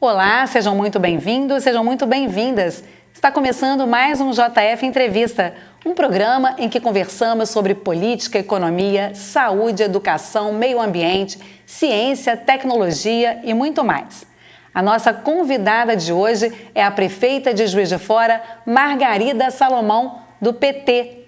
Olá, sejam muito bem-vindos, sejam muito bem-vindas. Está começando mais um JF Entrevista, um programa em que conversamos sobre política, economia, saúde, educação, meio ambiente, ciência, tecnologia e muito mais. A nossa convidada de hoje é a prefeita de Juiz de Fora, Margarida Salomão, do PT.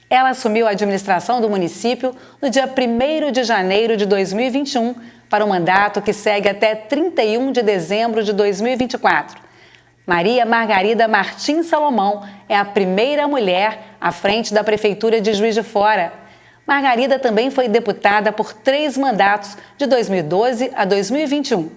Ela assumiu a administração do município no dia 1º de janeiro de 2021, para um mandato que segue até 31 de dezembro de 2024. Maria Margarida Martins Salomão é a primeira mulher à frente da Prefeitura de Juiz de Fora. Margarida também foi deputada por 3 mandatos, de 2012 a 2021.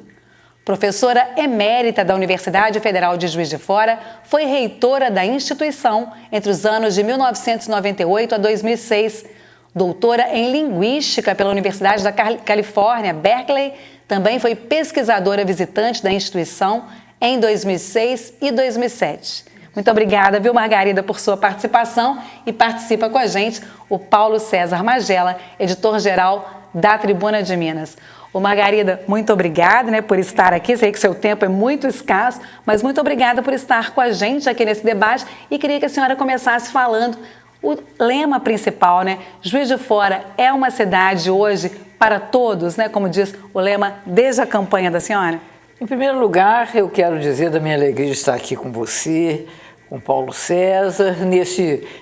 Professora emérita da Universidade Federal de Juiz de Fora, foi reitora da instituição entre os anos de 1998 a 2006. Doutora em Linguística pela Universidade da Califórnia, Berkeley, também foi pesquisadora visitante da instituição em 2006 e 2007. Muito obrigada, viu, Margarida, por sua participação, e participa com a gente o Paulo César Magela, editor-geral da Tribuna de Minas. Ô Margarida, muito obrigada, por estar aqui. Sei que seu tempo é muito escasso, mas muito obrigada por estar com a gente aqui nesse debate, e queria que a senhora começasse falando o lema principal, Juiz de Fora é uma cidade hoje para todos, como diz o lema desde a campanha da senhora? Em primeiro lugar, eu quero dizer da minha alegria de estar aqui com você, com Paulo César,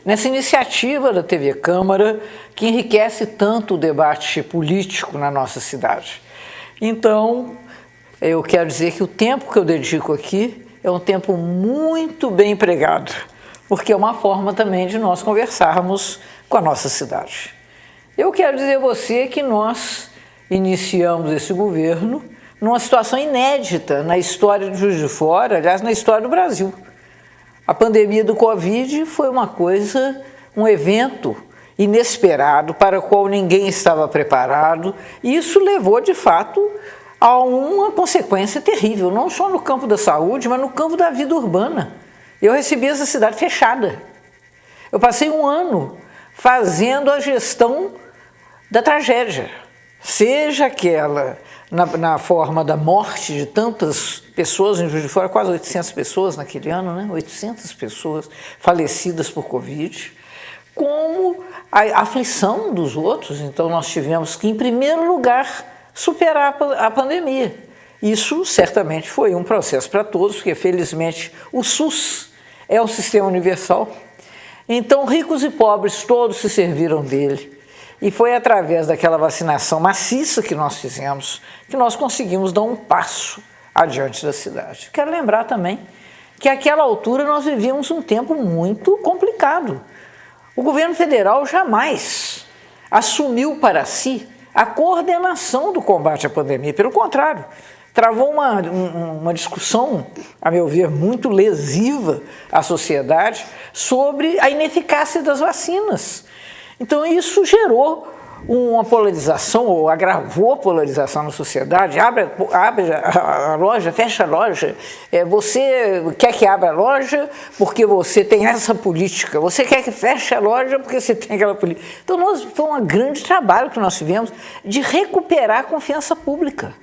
nessa iniciativa da TV Câmara, que enriquece tanto o debate político na nossa cidade. Então, eu quero dizer que o tempo que eu dedico aqui é um tempo muito bem empregado, porque é uma forma também de nós conversarmos com a nossa cidade. Eu quero dizer a você que nós iniciamos esse governo numa situação inédita na história de Juiz de Fora, aliás, na história do Brasil. A pandemia do Covid foi um evento inesperado para o qual ninguém estava preparado, e isso levou, de fato, a uma consequência terrível, não só no campo da saúde, mas no campo da vida urbana. Eu recebi essa cidade fechada. Eu passei um ano fazendo a gestão da tragédia, seja aquela na forma da morte de tantas pessoas em Juiz de Fora, quase 800 pessoas naquele ano, 800 pessoas falecidas por Covid, como a aflição dos outros. Então nós tivemos que, em primeiro lugar, superar a pandemia. Isso certamente foi um processo para todos, porque felizmente o SUS é um sistema universal. Então ricos e pobres todos se serviram dele. E foi através daquela vacinação maciça que nós fizemos que nós conseguimos dar um passo adiante da cidade. Quero lembrar também que àquela altura nós vivíamos um tempo muito complicado. O governo federal jamais assumiu para si a coordenação do combate à pandemia. Pelo contrário, travou uma discussão, a meu ver, muito lesiva à sociedade sobre a ineficácia das vacinas. Então isso gerou uma polarização, ou agravou a polarização na sociedade. Abre a loja, fecha a loja. Você quer que abra a loja porque você tem essa política. Você quer que feche a loja porque você tem aquela política. Então foi um grande trabalho que nós tivemos de recuperar a confiança pública.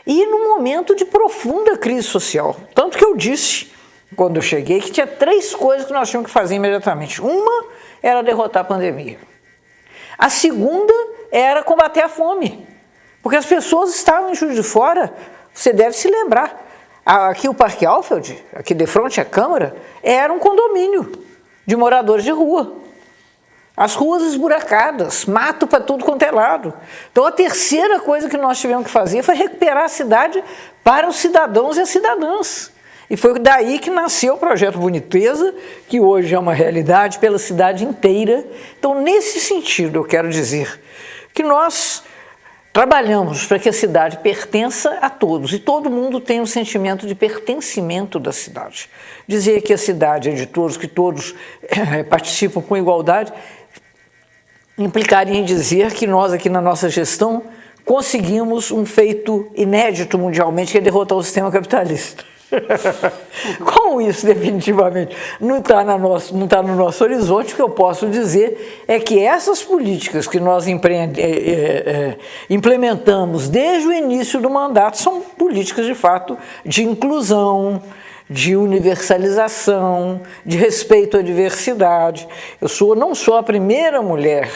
E num momento de profunda crise social. Tanto que eu disse, quando eu cheguei, que tinha 3 coisas que nós tínhamos que fazer imediatamente. Uma era derrotar a pandemia. A segunda era combater a fome. Porque as pessoas estavam em Juiz de Fora, você deve se lembrar. Aqui o Parque Alfeld, aqui de frente à Câmara, era um condomínio de moradores de rua. As ruas esburacadas, mato para tudo quanto é lado. Então a terceira coisa que nós tivemos que fazer foi recuperar a cidade para os cidadãos e as cidadãs. E foi daí que nasceu o projeto Boniteza, que hoje é uma realidade pela cidade inteira. Então, nesse sentido, eu quero dizer que nós trabalhamos para que a cidade pertença a todos, e todo mundo tem um sentimento de pertencimento da cidade. Dizer que a cidade é de todos, que todos participam com igualdade, implicaria em dizer que nós aqui na nossa gestão conseguimos um feito inédito mundialmente, que é derrotar o sistema capitalista. Como isso definitivamente não está no nosso horizonte, o que eu posso dizer é que essas políticas que nós implementamos desde o início do mandato são políticas, de fato, de inclusão, de universalização, de respeito à diversidade. Eu não sou a primeira mulher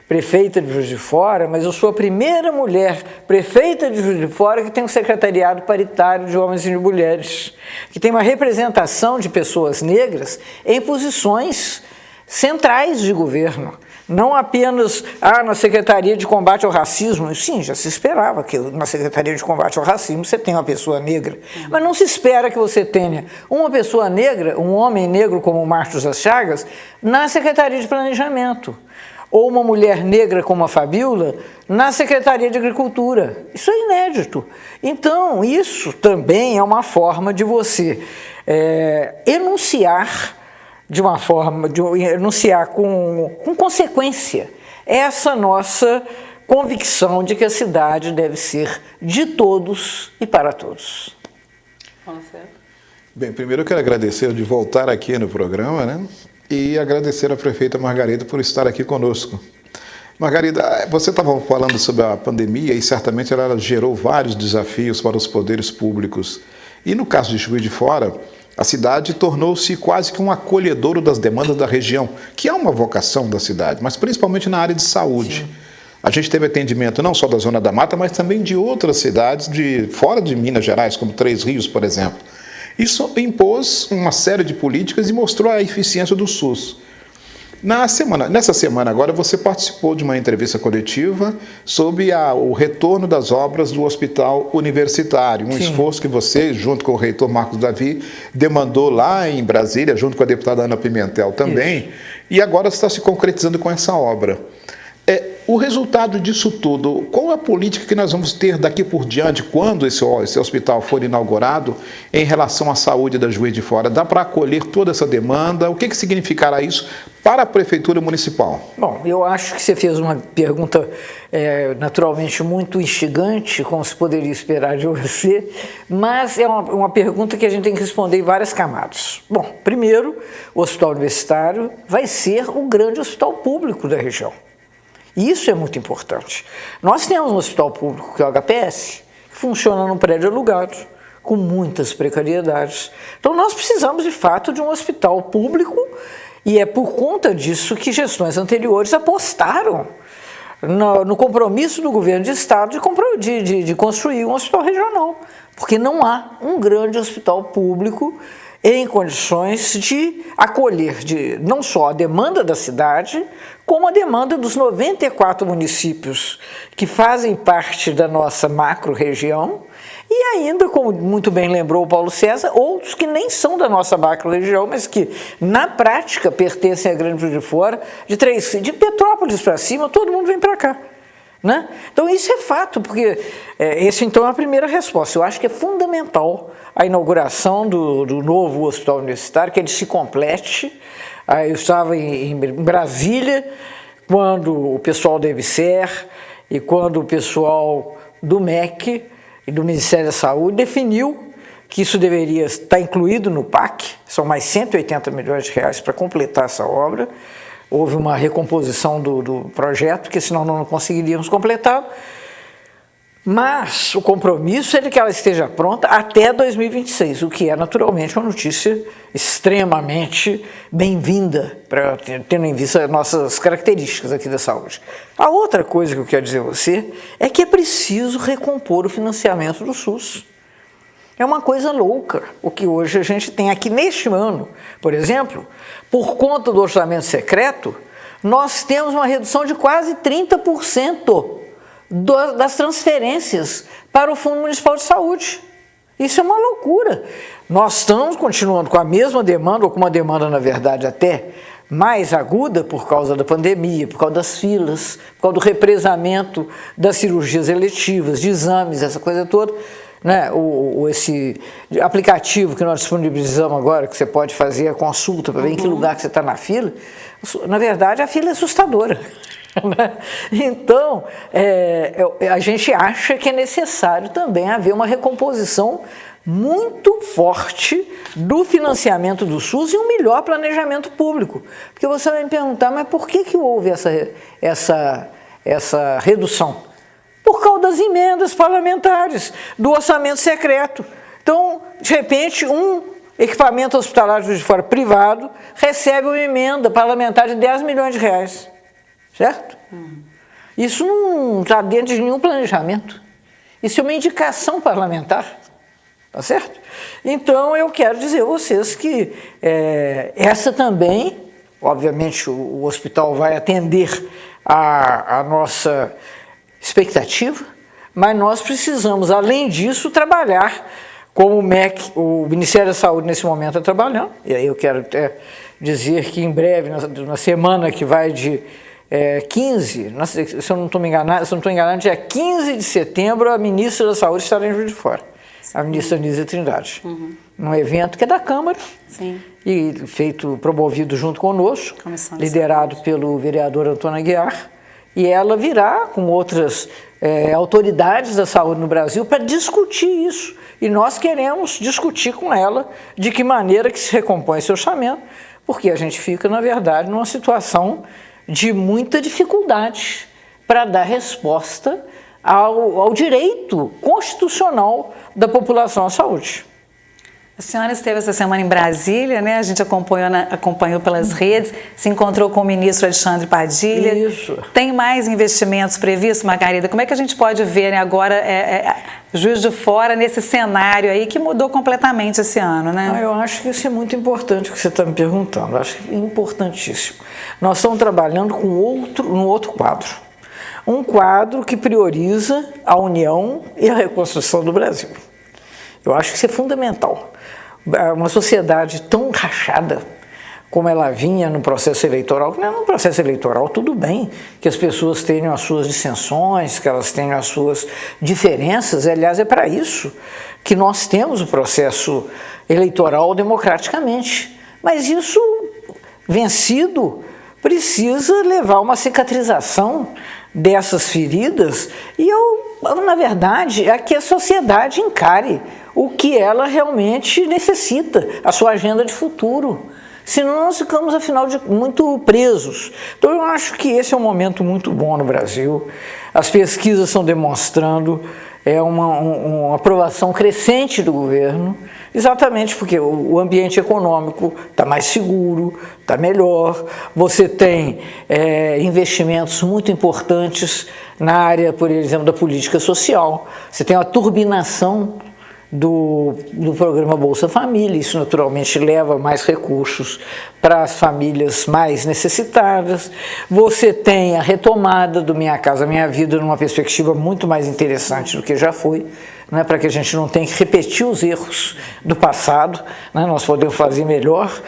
prefeita de Juiz de Fora, mas eu sou a primeira mulher prefeita de Juiz de Fora que tem um secretariado paritário de homens e de mulheres, que tem uma representação de pessoas negras em posições centrais de governo. Não apenas na Secretaria de Combate ao Racismo. Sim, já se esperava que na Secretaria de Combate ao Racismo você tenha uma pessoa negra, mas não se espera que você tenha uma pessoa negra, um homem negro como o Márcio das Chagas, na Secretaria de Planejamento, ou uma mulher negra como a Fabíola na Secretaria de Agricultura. Isso é inédito. Então, isso também é uma forma de você enunciar com consequência essa nossa convicção de que a cidade deve ser de todos e para todos. Bem, primeiro eu quero agradecer de voltar aqui no programa, né? E agradecer à prefeita Margarida por estar aqui conosco. Margarida, você estava falando sobre a pandemia e certamente ela gerou vários desafios para os poderes públicos. E no caso de Juiz de Fora, a cidade tornou-se quase que um acolhedouro das demandas da região, que é uma vocação da cidade, mas principalmente na área de saúde. Sim. A gente teve atendimento não só da Zona da Mata, mas também de outras cidades fora de Minas Gerais, como Três Rios, por exemplo. Isso impôs uma série de políticas e mostrou a eficiência do SUS. Nessa semana agora, você participou de uma entrevista coletiva sobre o retorno das obras do Hospital Universitário, um esforço que você, junto com o reitor Marcos Davi, demandou lá em Brasília, junto com a deputada Ana Pimentel também, isso. E agora está se concretizando com essa obra. O resultado disso tudo, qual é a política que nós vamos ter daqui por diante, quando esse hospital for inaugurado, em relação à saúde da Juiz de Fora? Dá para acolher toda essa demanda? O que significará isso para a Prefeitura Municipal? Bom, eu acho que você fez uma pergunta naturalmente muito instigante, como se poderia esperar de você, mas é uma pergunta que a gente tem que responder em várias camadas. Bom, primeiro, o Hospital Universitário vai ser o grande hospital público da região. E isso é muito importante. Nós temos um hospital público, que é o HPS, que funciona num prédio alugado, com muitas precariedades. Então nós precisamos, de fato, de um hospital público, e é por conta disso que gestões anteriores apostaram no compromisso do governo de Estado de construir um hospital regional, porque não há um grande hospital público em condições de acolher não só a demanda da cidade, como a demanda dos 94 municípios que fazem parte da nossa macro-região, e ainda, como muito bem lembrou o Paulo César, outros que nem são da nossa macro-região, mas que, na prática, pertencem à Grande Juiz de Fora, de Petrópolis para cima, todo mundo vem para cá. Né? Então isso é fato, porque esse então é a primeira resposta. Eu acho que é fundamental a inauguração do novo hospital universitário, que ele se complete. Eu estava em Brasília quando o pessoal da EBSER e quando o pessoal do MEC e do Ministério da Saúde definiu que isso deveria estar incluído no PAC, são mais 180 milhões de reais para completar essa obra. Houve uma recomposição do projeto, que senão não conseguiríamos completá-lo. Mas o compromisso é de que ela esteja pronta até 2026, o que é naturalmente uma notícia extremamente bem-vinda, tendo em vista nossas características aqui da saúde. A outra coisa que eu quero dizer a você é que é preciso recompor o financiamento do SUS. É uma coisa louca o que hoje a gente tem aqui neste ano. Por exemplo, por conta do orçamento secreto, nós temos uma redução de quase 30% das transferências para o Fundo Municipal de Saúde. Isso é uma loucura. Nós estamos continuando com a mesma demanda, ou com uma demanda, na verdade, até mais aguda por causa da pandemia, por causa das filas, por causa do represamento das cirurgias eletivas, de exames, essa coisa toda. Né, esse aplicativo que nós disponibilizamos agora, que você pode fazer a consulta para ver em que lugar que você está na fila, na verdade a fila é assustadora. Então, a gente acha que é necessário também haver uma recomposição muito forte do financiamento do SUS e um melhor planejamento público. Porque você vai me perguntar, mas por que houve essa redução? Por causa das emendas parlamentares, do orçamento secreto. Então, de repente, um equipamento hospitalar de Juiz de Fora privado recebe uma emenda parlamentar de 10 milhões de reais, certo? Isso não está dentro de nenhum planejamento. Isso é uma indicação parlamentar, tá certo? Então, eu quero dizer a vocês que essa também, obviamente, o hospital vai atender a nossa expectativa, mas nós precisamos, além disso, trabalhar como o MEC, o Ministério da Saúde nesse momento está trabalhando, e aí eu quero até dizer que em breve, na semana que vai de 15, se eu não estou enganado, dia 15 de setembro, a ministra da Saúde estará em Juiz de Fora, a ministra Nízia Trindade, num evento que é da Câmara, Sim. e promovido junto conosco, liderado pelo vereador Antônio Aguiar, e ela virá com outras autoridades da saúde no Brasil para discutir isso. E nós queremos discutir com ela de que maneira que se recompõe esse orçamento, porque a gente fica, na verdade, numa situação de muita dificuldade para dar resposta ao direito constitucional da população à saúde. A senhora esteve essa semana em Brasília, né? A gente acompanhou pelas redes, se encontrou com o ministro Alexandre Padilha. Isso. Tem mais investimentos previstos, Margarida? Como é que a gente pode ver, né, agora Juiz de Fora nesse cenário aí que mudou completamente esse ano, né? Eu acho que isso é muito importante o que você está me perguntando. Eu acho que é importantíssimo. Nós estamos trabalhando com um outro quadro. Um quadro que prioriza a união e a reconstrução do Brasil. Eu acho que isso é fundamental. Uma sociedade tão rachada como ela vinha no processo eleitoral, no processo eleitoral tudo bem que as pessoas tenham as suas dissensões, que elas tenham as suas diferenças, aliás é para isso que nós temos o processo eleitoral democraticamente, mas isso vencido precisa levar uma cicatrização dessas feridas e na verdade, é que a sociedade encare o que ela realmente necessita, a sua agenda de futuro. Senão nós ficamos, afinal, muito presos. Então eu acho que esse é um momento muito bom no Brasil. As pesquisas estão demonstrando uma aprovação crescente do governo, exatamente porque o ambiente econômico está mais seguro, está melhor, você tem investimentos muito importantes na área, por exemplo, da política social, você tem uma turbinação do programa Bolsa Família, isso naturalmente leva mais recursos para as famílias mais necessitadas, você tem a retomada do Minha Casa Minha Vida numa perspectiva muito mais interessante do que já foi, né, para que a gente não tenha que repetir os erros do passado, né, nós podemos fazer melhor.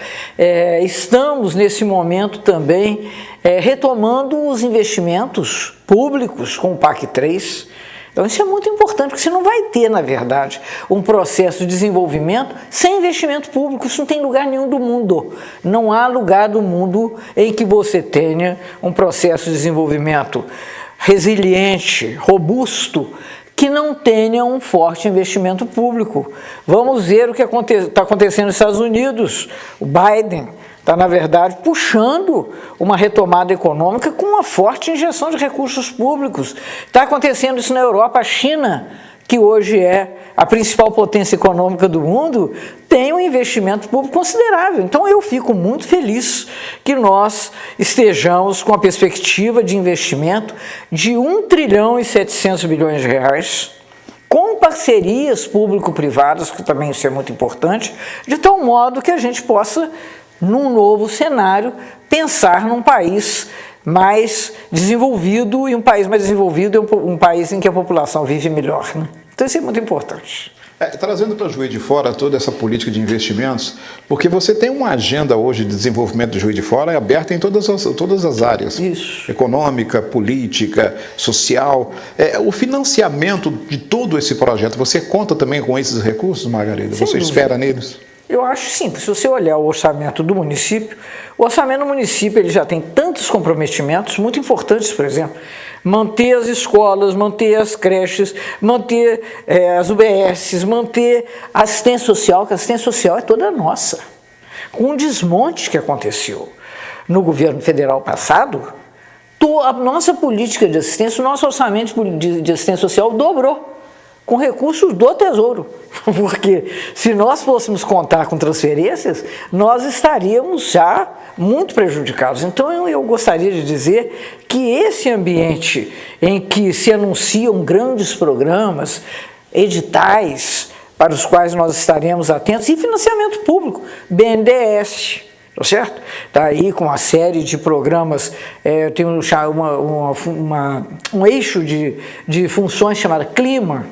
Estamos nesse momento também retomando os investimentos públicos com o PAC 3, então isso é muito importante, porque você não vai ter, na verdade, um processo de desenvolvimento sem investimento público. Isso não tem lugar nenhum do mundo. Não há lugar do mundo em que você tenha um processo de desenvolvimento resiliente, robusto, que não tenha um forte investimento público. Vamos ver o que está acontecendo nos Estados Unidos. O Biden está, na verdade, puxando uma retomada econômica com uma forte injeção de recursos públicos. Está acontecendo isso na Europa. A China, que hoje é a principal potência econômica do mundo, tem um investimento público considerável. Então eu fico muito feliz que nós estejamos com a perspectiva de investimento de 1,7 trilhão, com parcerias público-privadas, que também isso é muito importante, de tal modo que a gente possa, num novo cenário, pensar num país mais desenvolvido, e um país mais desenvolvido é um país em que a população vive melhor, né? Então isso é muito importante. Trazendo para Juiz de Fora toda essa política de investimentos, porque você tem uma agenda hoje de desenvolvimento de Juiz de Fora aberta em todas as áreas. Isso. Econômica, política, social. O financiamento de todo esse projeto, você conta também com esses recursos, Margarida? Você espera neles? Eu acho simples. Se você olhar o orçamento do município, o orçamento do município ele já tem tantos comprometimentos muito importantes, por exemplo, manter as escolas, manter as creches, manter as UBSs, manter a assistência social, que a assistência social é toda nossa. Com o desmonte que aconteceu no governo federal passado, a nossa política de assistência, o nosso orçamento de assistência social dobrou, com recursos do Tesouro, porque se nós fôssemos contar com transferências, nós estaríamos já muito prejudicados. Então eu gostaria de dizer que esse ambiente em que se anunciam grandes programas, editais, para os quais nós estaremos atentos, e financiamento público, BNDES, tá certo? Está aí com uma série de programas, tem um eixo de funções chamado Clima,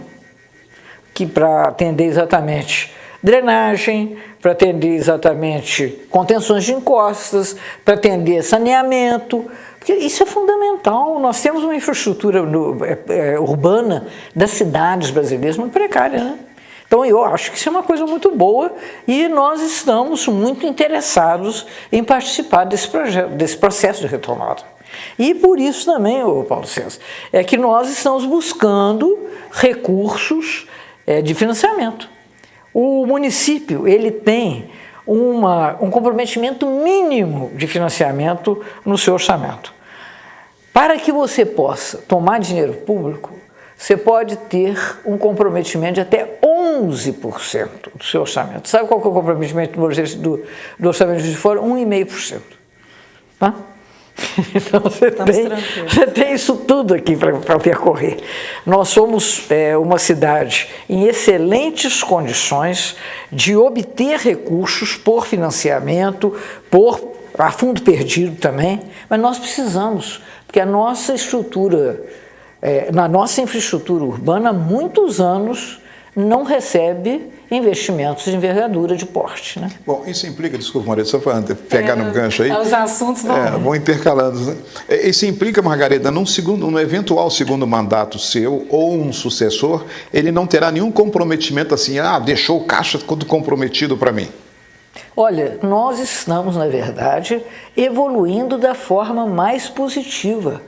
que para atender exatamente drenagem, para atender exatamente contenções de encostas, para atender saneamento, porque isso é fundamental. Nós temos uma infraestrutura urbana das cidades brasileiras muito precária, né? Então eu acho que isso é uma coisa muito boa e nós estamos muito interessados em participar desse processo de retomada. E por isso também, Paulo César, é que nós estamos buscando recursos de financiamento. O município ele tem um comprometimento mínimo de financiamento no seu orçamento. Para que você possa tomar dinheiro público, você pode ter um comprometimento de até 11% do seu orçamento. Sabe qual que é o comprometimento do orçamento de fora? 1,5%. Tá? Então você tem isso tudo aqui para percorrer. Nós somos uma cidade em excelentes condições de obter recursos por financiamento, a fundo perdido também, mas nós precisamos, porque a nossa estrutura, na nossa infraestrutura urbana, há muitos anos não recebe investimentos de envergadura de porte. Né? Bom, isso implica, desculpa, Maria, só para pegar no gancho aí. Os assuntos vão intercalando. Né? Isso implica, Margarida, num eventual segundo mandato seu ou um sucessor, ele não terá nenhum comprometimento assim, deixou o caixa todo comprometido para mim. Olha, nós estamos, na verdade, evoluindo da forma mais positiva.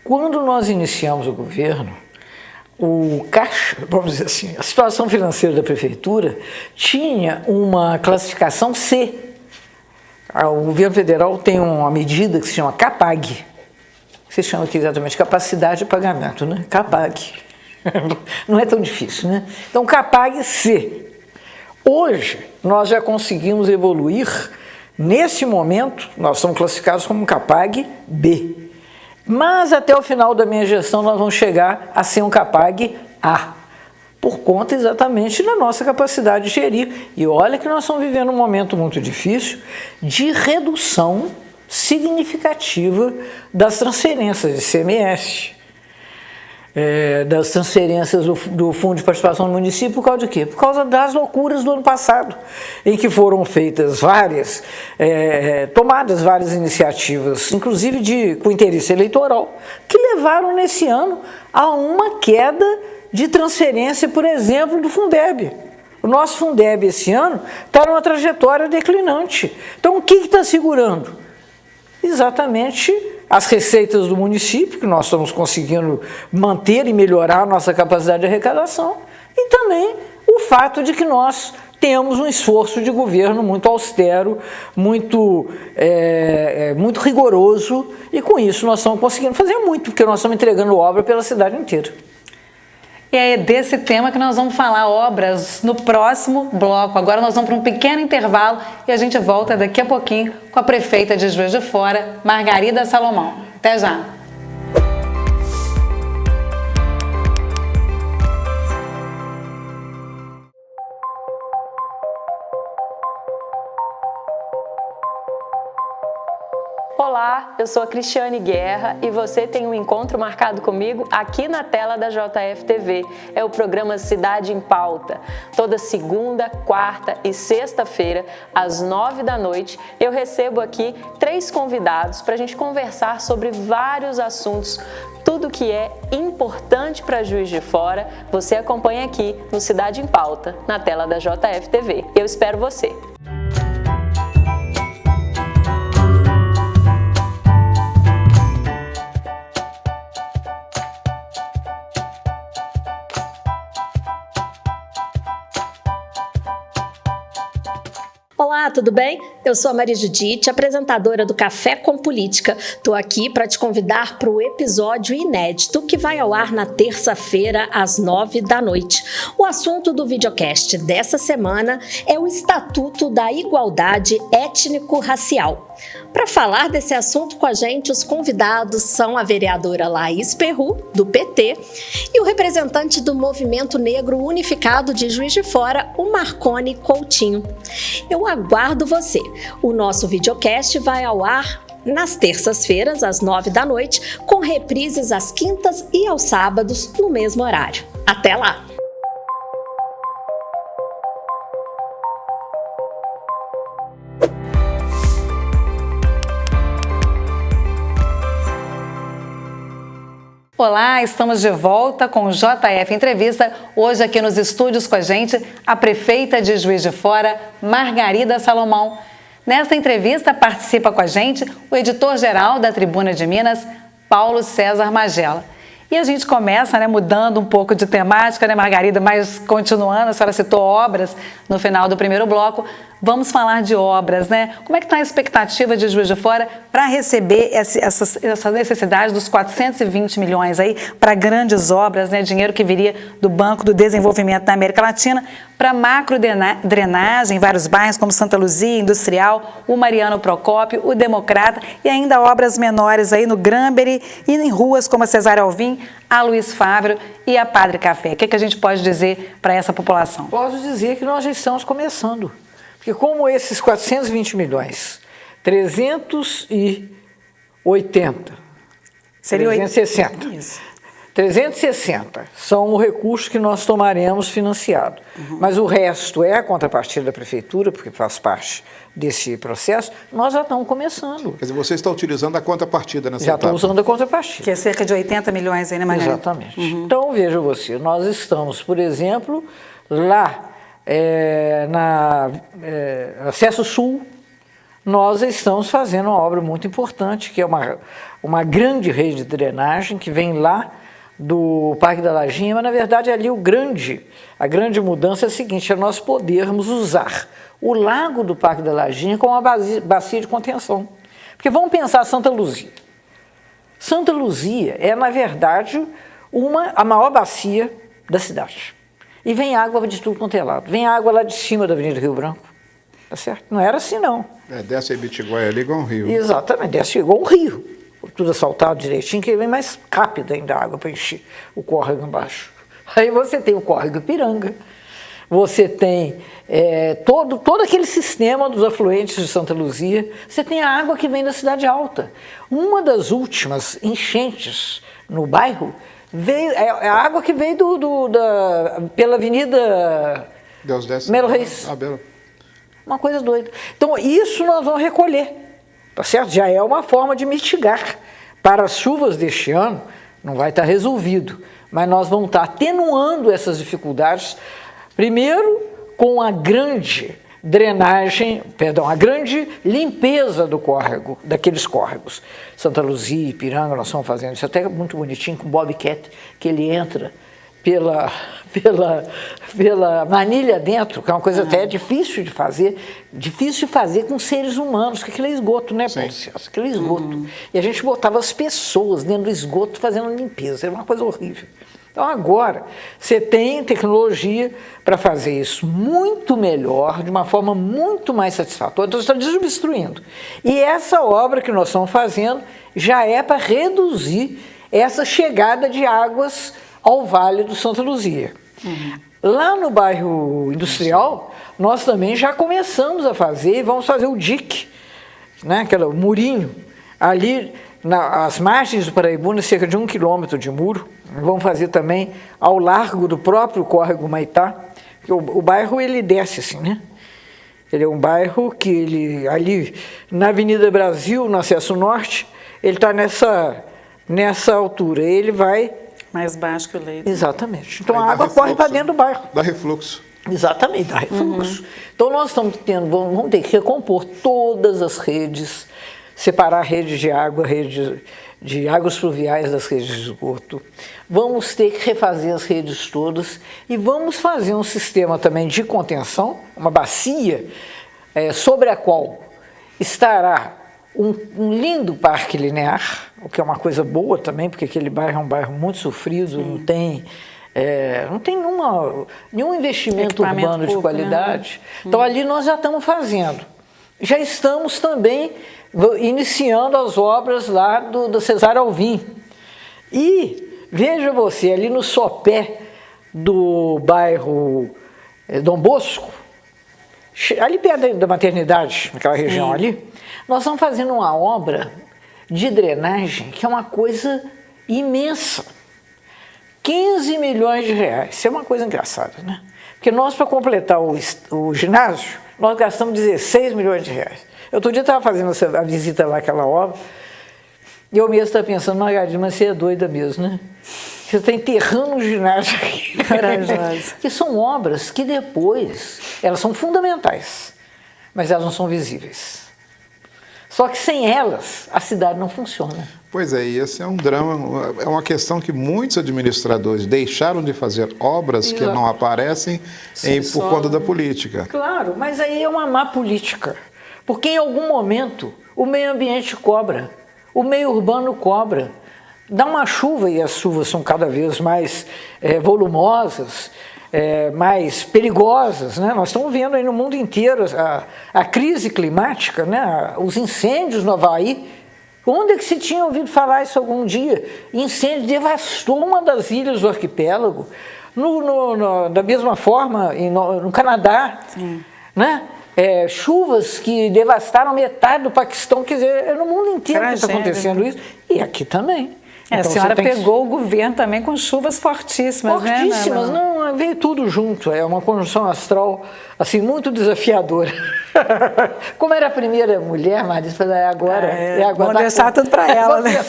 Quando nós iniciamos o governo, o caixa, vamos dizer assim, a situação financeira da prefeitura tinha uma classificação C. O governo federal tem uma medida que se chama CAPAG. Você chama aqui exatamente capacidade de pagamento, né? CAPAG. Não é tão difícil, né? Então, CAPAG C. Hoje, nós já conseguimos evoluir. Nesse momento, nós estamos classificados como CAPAG B. Mas até o final da minha gestão nós vamos chegar a ser um CAPAG A, por conta exatamente da nossa capacidade de gerir. E olha que nós estamos vivendo um momento muito difícil de redução significativa das transferências de ICMS, das transferências do Fundo de Participação do Município, por causa de quê? Por causa das loucuras do ano passado, em que foram feitas tomadas várias iniciativas, inclusive com interesse eleitoral, que levaram nesse ano a uma queda de transferência, por exemplo, do Fundeb. O nosso Fundeb esse ano está numa trajetória declinante. Então o que está segurando? Exatamente as receitas do município, que nós estamos conseguindo manter e melhorar a nossa capacidade de arrecadação, e também o fato de que nós temos um esforço de governo muito austero, muito rigoroso, e com isso nós estamos conseguindo fazer muito, porque nós estamos entregando obra pela cidade inteira. E é desse tema que nós vamos falar, obras, no próximo bloco. Agora nós vamos para um pequeno intervalo e a gente volta daqui a pouquinho com a prefeita de Juiz de Fora, Margarida Salomão. Até já! Olá, eu sou a Cristiane Guerra e você tem um encontro marcado comigo aqui na tela da JF TV. É o programa Cidade em Pauta. Toda segunda, quarta e sexta-feira, às 9 da noite, eu recebo aqui 3 convidados para a gente conversar sobre vários assuntos Tudo que é importante para Juiz de Fora, você acompanha aqui no Cidade em Pauta, na tela da JF TV. Eu espero você! Olá, tudo bem? Eu sou a Maria Judite, apresentadora do Café com Política. Estou aqui para te convidar para o episódio inédito que vai ao ar na terça-feira, às 9h. O assunto do videocast dessa semana é o Estatuto da Igualdade Étnico-Racial. Para falar desse assunto com a gente, os convidados são a vereadora Laís Perru, do PT, e o representante do Movimento Negro Unificado de Juiz de Fora, o Marconi Coutinho. Eu aguardo você. O nosso videocast vai ao ar nas terças-feiras, às 9h, com reprises às quintas e aos sábados, no mesmo horário. Até lá! Olá, estamos de volta com o JF Entrevista. Hoje aqui nos estúdios com a gente, a prefeita de Juiz de Fora, Margarida Salomão. Nesta entrevista participa com a gente o editor-geral da Tribuna de Minas, Paulo César Magela. E a gente começa, mudando um pouco de temática, Margarida, mas continuando, a senhora citou obras no final do primeiro bloco. Vamos falar de obras, Como é que está a expectativa de Juiz de Fora para receber essa necessidade dos 420 milhões aí para grandes obras, dinheiro que viria do Banco do Desenvolvimento da América Latina para macro-drenagem em vários bairros como Santa Luzia, Industrial, o Mariano Procópio, o Democrata e ainda obras menores aí no Granbury e em ruas como a Cesário Alvim, a Luiz Fávero e a Padre Café. O que a gente pode dizer para essa população? Posso dizer que nós já estamos começando. Porque como esses 420 milhões, 380, seria 360, isso. 360 são o recurso que nós tomaremos financiado. Mas o resto é a contrapartida da prefeitura, porque faz parte desse processo, nós já estamos começando. Quer dizer, você está utilizando a contrapartida nessa etapa. Já estamos usando a contrapartida. Que é cerca de 80 milhões aí, Margarida? Exatamente. Então, veja você, nós estamos, por exemplo, lá na Acesso Sul, nós estamos fazendo uma obra muito importante, que é uma grande rede de drenagem que vem lá do Parque da Lajinha, mas na verdade ali a grande mudança é a seguinte, é nós podermos usar o lago do Parque da Lajinha como uma bacia de contenção. Porque vamos pensar Santa Luzia. Santa Luzia é, na verdade, a maior bacia da cidade. E vem água de tudo quanto é lado. Vem água lá de cima da Avenida Rio Branco. Tá certo? Não era assim, não. Desce a Ibitiguaia ali igual um rio. Exatamente, desce igual um rio. Tudo asfaltado direitinho, que vem mais rápido ainda a água para encher o córrego embaixo. Aí você tem o córrego Ipiranga, você tem todo aquele sistema dos afluentes de Santa Luzia, você tem a água que vem da Cidade Alta. Uma das últimas enchentes no bairro é a água que veio pela Avenida Melo Reis. Uma coisa doida. Então, isso nós vamos recolher, tá certo? Já é uma forma de mitigar. Para as chuvas deste ano, não vai estar resolvido, mas nós vamos estar atenuando essas dificuldades, primeiro com a grande a grande limpeza do córrego, daqueles córregos. Santa Luzia, Ipiranga, nós estamos fazendo isso até muito bonitinho com o Bobcat, que ele entra pela manilha dentro, que é uma coisa até difícil de fazer com seres humanos, que aquilo é esgoto, Paulo César? Aquilo é esgoto. E a gente botava as pessoas dentro do esgoto fazendo limpeza, era uma coisa horrível. Então agora você tem tecnologia para fazer isso muito melhor, de uma forma muito mais satisfatória, então você está desobstruindo. E essa obra que nós estamos fazendo já é para reduzir essa chegada de águas ao Vale do Santa Luzia. Lá no bairro Industrial, nós também já começamos a fazer, vamos fazer o dique, aquele murinho, ali às margens do Paraibuna, cerca de 1 quilômetro de muro. Vamos fazer também ao largo do próprio córrego Maitá, porque o bairro ele desce assim, Ele é um bairro que ali na Avenida Brasil, no acesso norte, ele está nessa altura, ele vai... Mais baixo que o leito. Exatamente. Então Aí a dá água corre refluxo, para dentro do bairro. Dá refluxo. Exatamente, dá refluxo. Então nós estamos tendo, vamos ter que recompor todas as redes, separar a rede de água, rede de águas pluviais das redes de esgoto. Vamos ter que refazer as redes todas e vamos fazer um sistema também de contenção, uma bacia sobre a qual estará um lindo parque linear, o que é uma coisa boa também, porque aquele bairro é um bairro muito sofrido, não tem nenhum investimento urbano de qualidade. Né? Então ali nós já estamos fazendo. Já estamos também iniciando as obras lá do Cesar Alvim. E veja você, ali no sopé do bairro Dom Bosco, ali perto da maternidade, naquela região ali, nós estamos fazendo uma obra de drenagem que é uma coisa imensa. 15 milhões de reais. Isso é uma coisa engraçada, né? Porque nós, para completar o ginásio, nós gastamos 16 milhões de reais. Eu outro dia estava fazendo a visita lá, aquela obra, e eu mesmo estava pensando, Margarida, mas você é doida mesmo, né? Você está enterrando o ginásio aqui. Que são obras que depois, elas são fundamentais, mas elas não são visíveis. Só que sem elas, a cidade não funciona. Pois é, e esse é um drama, é uma questão que muitos administradores deixaram de fazer obras que não aparecem por conta da política. Claro, mas aí é uma má política, porque em algum momento o meio ambiente cobra, o meio urbano cobra. Dá uma chuva e as chuvas são cada vez mais volumosas, mais perigosas, né? Nós estamos vendo aí no mundo inteiro a crise climática, né? Os incêndios no Havaí. Onde é que se tinha ouvido falar isso algum dia? Incêndio devastou uma das ilhas do arquipélago. Da mesma forma, no Canadá, né? Chuvas que devastaram metade do Paquistão, quer dizer, é no mundo inteiro que está acontecendo isso. E aqui também. Então, a senhora pegou o governo também com chuvas fortíssimas, né? Fortíssimas, não, veio tudo junto. É uma conjunção astral, assim, muito desafiadora. Como era a primeira mulher, Marisa, agora... Vamos deixar tudo para ela, né?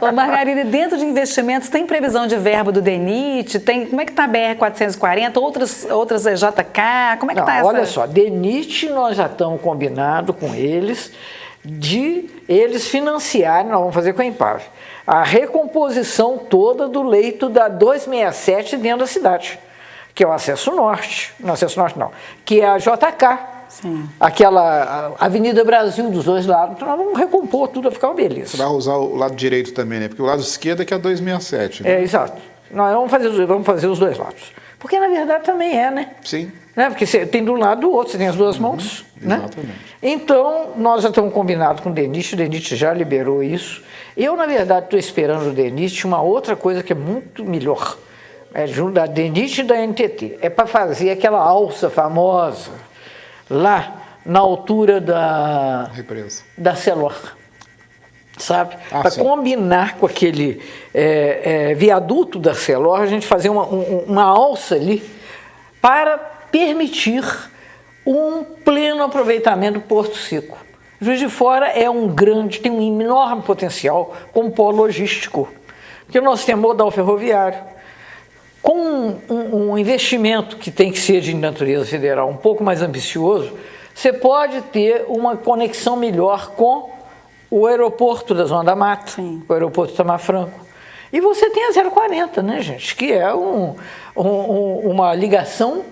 Ô, Margarida, dentro de investimentos, tem previsão de verba do DENIT? Como é que está a BR-440? Outras JK? Como é que está essa? Olha só, DENIT nós já estamos combinados com eles, de eles financiarem, nós vamos fazer com a Empave, a recomposição toda do leito da 267 dentro da cidade, que é o acesso norte, que é a JK, sim, aquela Avenida Brasil dos dois lados, então nós vamos recompor tudo, vai ficar uma beleza. Você vai usar o lado direito também, né? Porque o lado esquerdo é que é a 267. Né? Exato. Nós vamos fazer os dois lados. Porque na verdade também né? Sim. Né? Porque você tem de um lado do outro, você tem as duas mãos. Exatamente. Né? Então, nós já estamos combinados com o DENIT já liberou isso. Eu, na verdade, estou esperando o DENIT uma outra coisa que é muito melhor. Junto da DENIT e da NTT. É para fazer aquela alça famosa lá na altura da represa, da Celor. Sabe? Para combinar com aquele viaduto da Celor, a gente fazer uma alça ali para permitir um pleno aproveitamento do Porto Seco. Juiz de Fora tem um enorme potencial como polo logístico, porque nós temos modal ferroviário. Com um investimento que tem que ser de natureza federal um pouco mais ambicioso, você pode ter uma conexão melhor com o aeroporto da Zona da Mata, sim, o aeroporto de Tamar Franco. E você tem a 040, né, gente, que é uma ligação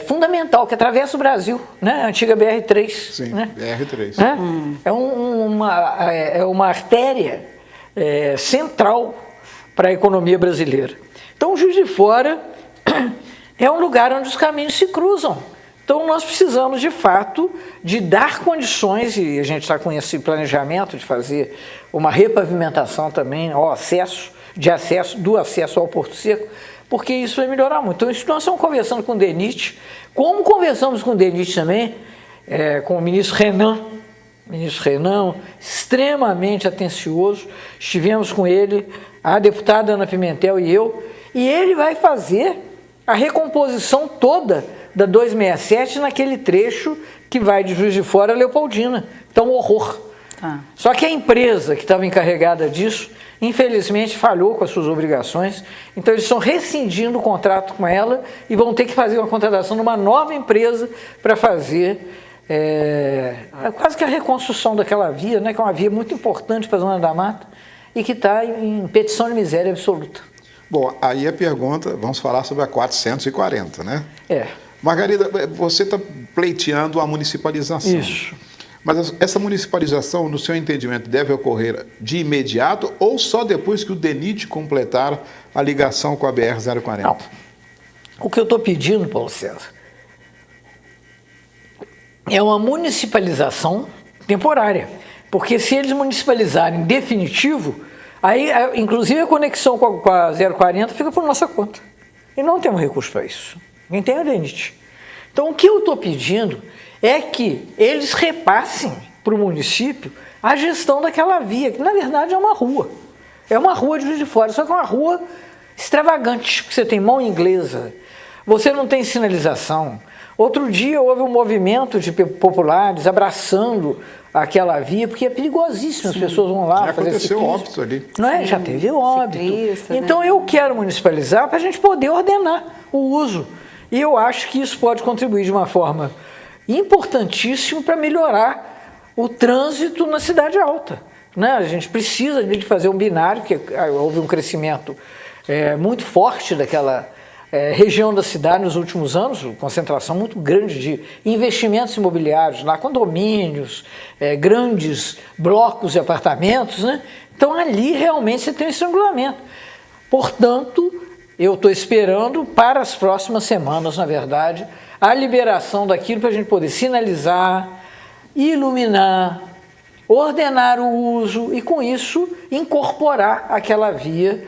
fundamental, que atravessa o Brasil, né, a antiga BR-3. Sim, né? BR-3. Né? É uma artéria central para a economia brasileira. Então, o Juiz de Fora é um lugar onde os caminhos se cruzam. Então, nós precisamos, de fato, de dar condições, e a gente está com esse planejamento de fazer uma repavimentação também, do acesso ao Porto Seco, porque isso vai melhorar muito. Então, isso nós estamos conversando com o DENIT, como conversamos com o DENIT também, com o ministro Renan, extremamente atencioso, estivemos com ele, a deputada Ana Pimentel e eu, e ele vai fazer a recomposição toda da 267 naquele trecho que vai de Juiz de Fora a Leopoldina. Então, horror. Só que a empresa que estava encarregada disso, infelizmente, falhou com as suas obrigações, então eles estão rescindindo o contrato com ela e vão ter que fazer uma contratação numa nova empresa para fazer quase que a reconstrução daquela via, né, que é uma via muito importante para a Zona da Mata e que está em petição de miséria absoluta. Bom, aí a pergunta, vamos falar sobre a 440, né? Margarida, você está pleiteando a municipalização. Isso. Mas essa municipalização, no seu entendimento, deve ocorrer de imediato ou só depois que o DENIT completar a ligação com a BR-040? Não. O que eu estou pedindo, Paulo César, é uma municipalização temporária. Porque se eles municipalizarem definitivo, aí, inclusive, a conexão com a 040 fica por nossa conta. E não temos recurso para isso. Quem tem é o DENIT. Então, o que eu estou pedindo é que eles repassem para o município a gestão daquela via, que na verdade é uma rua. É uma rua de Juiz de Fora, só que é uma rua extravagante, porque você tem mão inglesa, você não tem sinalização. Outro dia houve um movimento de populares abraçando aquela via, porque é perigosíssimo, as pessoas vão lá já fazer aconteceu ciclismo. óbito ali. Não é? Já teve óbito. Ciclista, então eu quero municipalizar para a gente poder ordenar o uso. E eu acho que isso pode contribuir de uma forma importantíssima para melhorar o trânsito na cidade alta. Né? A gente precisa de fazer um binário, que houve um crescimento muito forte daquela região da cidade nos últimos anos, concentração muito grande de investimentos imobiliários, lá, condomínios, grandes blocos de apartamentos, né? Então ali realmente você tem um estrangulamento. Portanto, eu estou esperando para as próximas semanas, na verdade, a liberação daquilo para a gente poder sinalizar, iluminar, ordenar o uso e, com isso, incorporar aquela via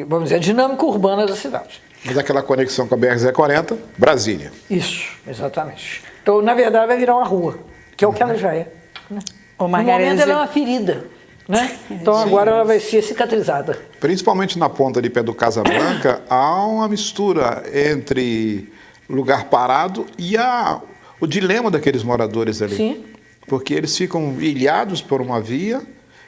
vamos dizer, a dinâmica urbana da cidade. Mas aquela conexão com a BR-040, Brasília. Isso, exatamente. Então, na verdade, vai virar uma rua, que é o que ela já é. Né? No momento, ela é uma ferida. Né? Então, agora ela vai ser cicatrizada. Principalmente na ponta de pé do Casablanca, há uma mistura entre lugar parado e o dilema daqueles moradores ali. Sim. Porque eles ficam ilhados por uma via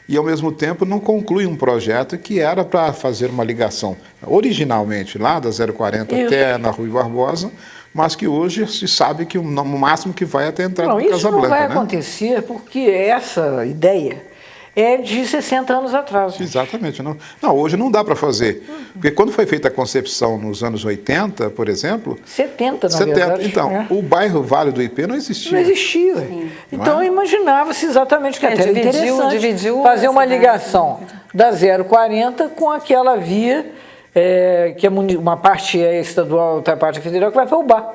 e, ao mesmo tempo, não concluem um projeto que era para fazer uma ligação originalmente lá da 040 até na Rui Barbosa, mas que hoje se sabe que o máximo que vai até a entrada do Casablanca. Isso não vai acontecer porque essa ideia é de 60 anos atrás. Exatamente. Não, hoje não dá para fazer. Porque quando foi feita a concepção nos anos 80, por exemplo... 70, na verdade. Então, o bairro Vale do Ipê não existia. Não existia. Sim. Então, imaginava-se exatamente que até era interessante fazer uma ligação da 040 com aquela via, que uma parte é estadual, outra parte é federal, que vai para o Ubá.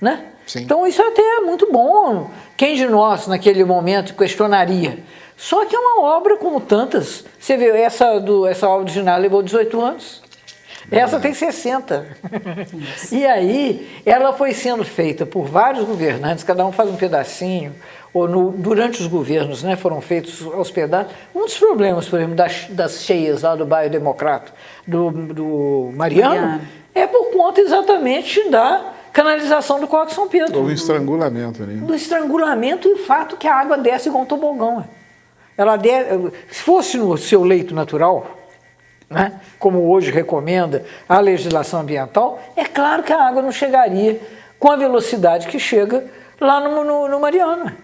Né? Sim. Então, isso até é muito bom. Quem de nós, naquele momento, questionaria? Só que é uma obra como tantas. Você vê, essa original levou 18 anos. Essa tem 60. E aí, ela foi sendo feita por vários governantes, cada um faz um pedacinho, durante os governos, né, foram feitos aos pedaços. Um dos problemas, por exemplo, das cheias lá do bairro Democrata, do Mariano, é por conta exatamente da canalização do Córrego São Pedro. Houve um estrangulamento ali. Do estrangulamento e o fato que a água desce igual um tobogão. Se fosse no seu leito natural, né, como hoje recomenda a legislação ambiental, é claro que a água não chegaria com a velocidade que chega lá no Mariana.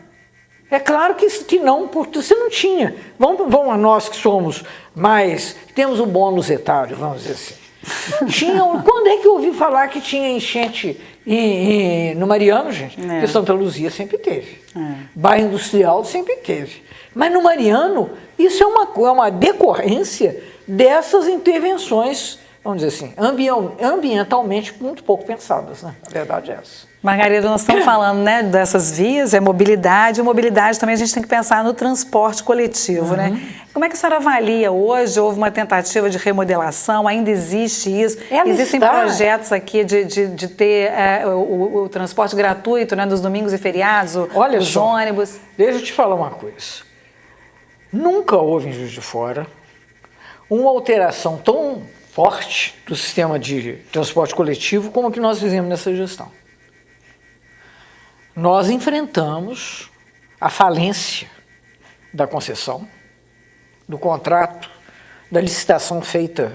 É claro que não, porque você não tinha. Vamos a nós que somos temos um bônus etário, vamos dizer assim. Quando é que eu ouvi falar que tinha enchente no Mariano, gente? Porque Santa Luzia sempre teve. Bairro Industrial sempre teve. Mas no Mariano, isso é uma decorrência dessas intervenções, vamos dizer assim, ambientalmente muito pouco pensadas, né? A verdade é essa. Margarida, nós estamos falando, né, dessas vias, mobilidade. E mobilidade também a gente tem que pensar no transporte coletivo, né? Como é que a senhora avalia hoje? Houve uma tentativa de remodelação, ainda existe isso? Existem projetos aqui de ter o transporte gratuito, né, nos domingos e feriados, os ônibus? Deixa eu te falar uma coisa. Nunca houve em Juiz de Fora uma alteração tão forte do sistema de transporte coletivo como a que nós fizemos nessa gestão. Nós enfrentamos a falência da concessão, do contrato, da licitação feita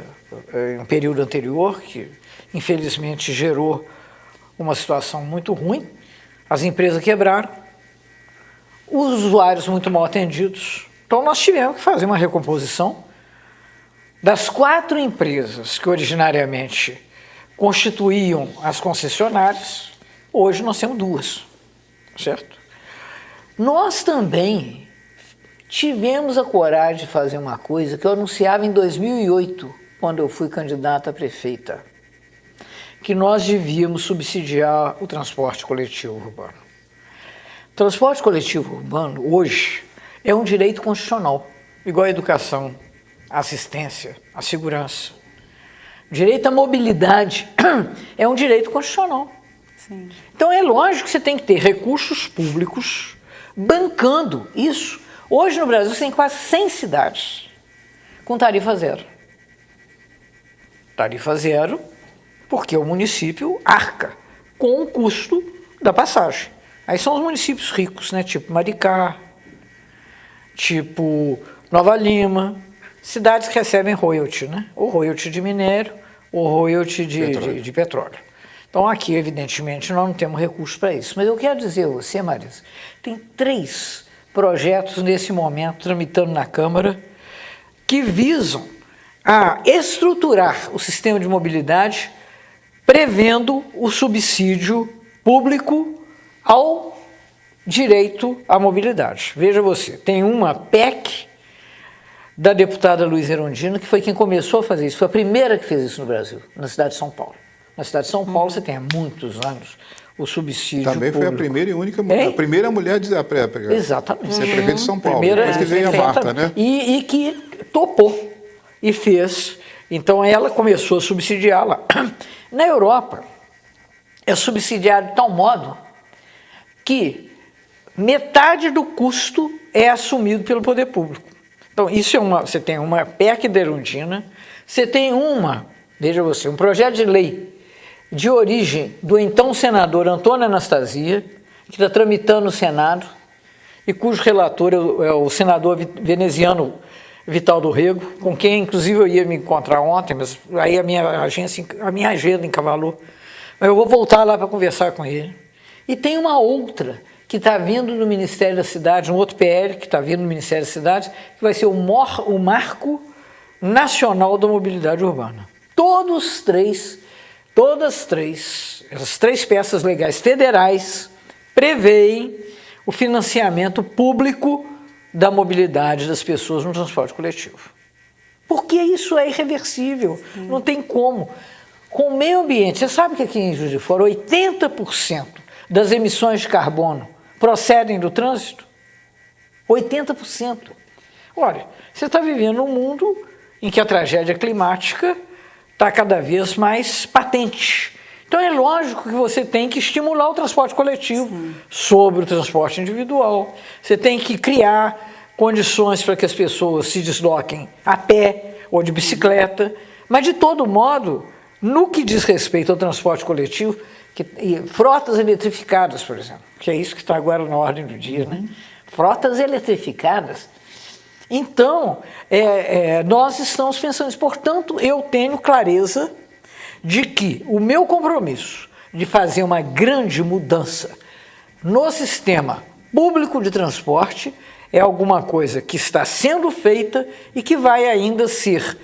em um período anterior, que infelizmente gerou uma situação muito ruim, as empresas quebraram, os usuários muito mal atendidos. Então nós tivemos que fazer uma recomposição. Das 4 empresas que originariamente constituíam as concessionárias, hoje nós temos 2, certo? Nós também tivemos a coragem de fazer uma coisa que eu anunciava em 2008, quando eu fui candidata a prefeita, que nós devíamos subsidiar o transporte coletivo urbano. O transporte coletivo urbano, hoje, é um direito constitucional, igual a educação, a assistência, a segurança. O direito à mobilidade é um direito constitucional. Sim. Então é lógico que você tem que ter recursos públicos bancando isso. Hoje no Brasil você tem quase 100 cidades com tarifa zero. Tarifa zero porque o município arca com o custo da passagem. Aí são os municípios ricos, né? Tipo Maricá, tipo Nova Lima, cidades que recebem royalty, né? Ou royalty de minério, ou royalty de petróleo. Então aqui, evidentemente, nós não temos recursos para isso. Mas eu quero dizer a você, Marisa, tem 3 projetos nesse momento tramitando na Câmara que visam a estruturar o sistema de mobilidade prevendo o subsídio público ao direito à mobilidade. Veja você, tem uma PEC da deputada Luísa Erundina, que foi quem começou a fazer isso, foi a primeira que fez isso no Brasil, na cidade de São Paulo. Na cidade de São Paulo você tem há muitos anos o subsídio também público. Foi a primeira e única mulher, a primeira mulher de Exatamente. ser prefeita de São Paulo, Primeira, depois que veio a Marta, né? E que topou e fez. Então ela começou a subsidiá-la. Na Europa, é subsidiado de tal modo que metade do custo é assumido pelo poder público. Então, isso é você tem uma PEC da Erundina, você tem veja você, um projeto de lei de origem do então senador Antônio Anastasia, que está tramitando no Senado, e cujo relator é o senador veneziano Vital do Rego, com quem, inclusive, eu ia me encontrar ontem, mas aí a minha agenda encavalou. Mas eu vou voltar lá para conversar com ele. E tem uma outra que está vindo no Ministério da Cidade, um outro PL que está vindo no Ministério da Cidade, que vai ser o Marco Nacional da Mobilidade Urbana. Essas 3 peças legais federais preveem o financiamento público da mobilidade das pessoas no transporte coletivo. Porque isso é irreversível, não tem como. Com o meio ambiente, você sabe que aqui em Juiz de Fora 80% das emissões de carbono procedem do trânsito? 80%. Olha, você está vivendo num mundo em que a tragédia climática está cada vez mais patente. Então é lógico que você tem que estimular o transporte coletivo sobre o transporte individual. Você tem que criar condições para que as pessoas se desloquem a pé ou de bicicleta. Mas, de todo modo, no que diz respeito ao transporte coletivo, e frotas eletrificadas, por exemplo, que é isso que está agora na ordem do dia, né? Frotas eletrificadas. Então, nós estamos pensando isso. Portanto, eu tenho clareza de que o meu compromisso de fazer uma grande mudança no sistema público de transporte é alguma coisa que está sendo feita e que vai ainda ser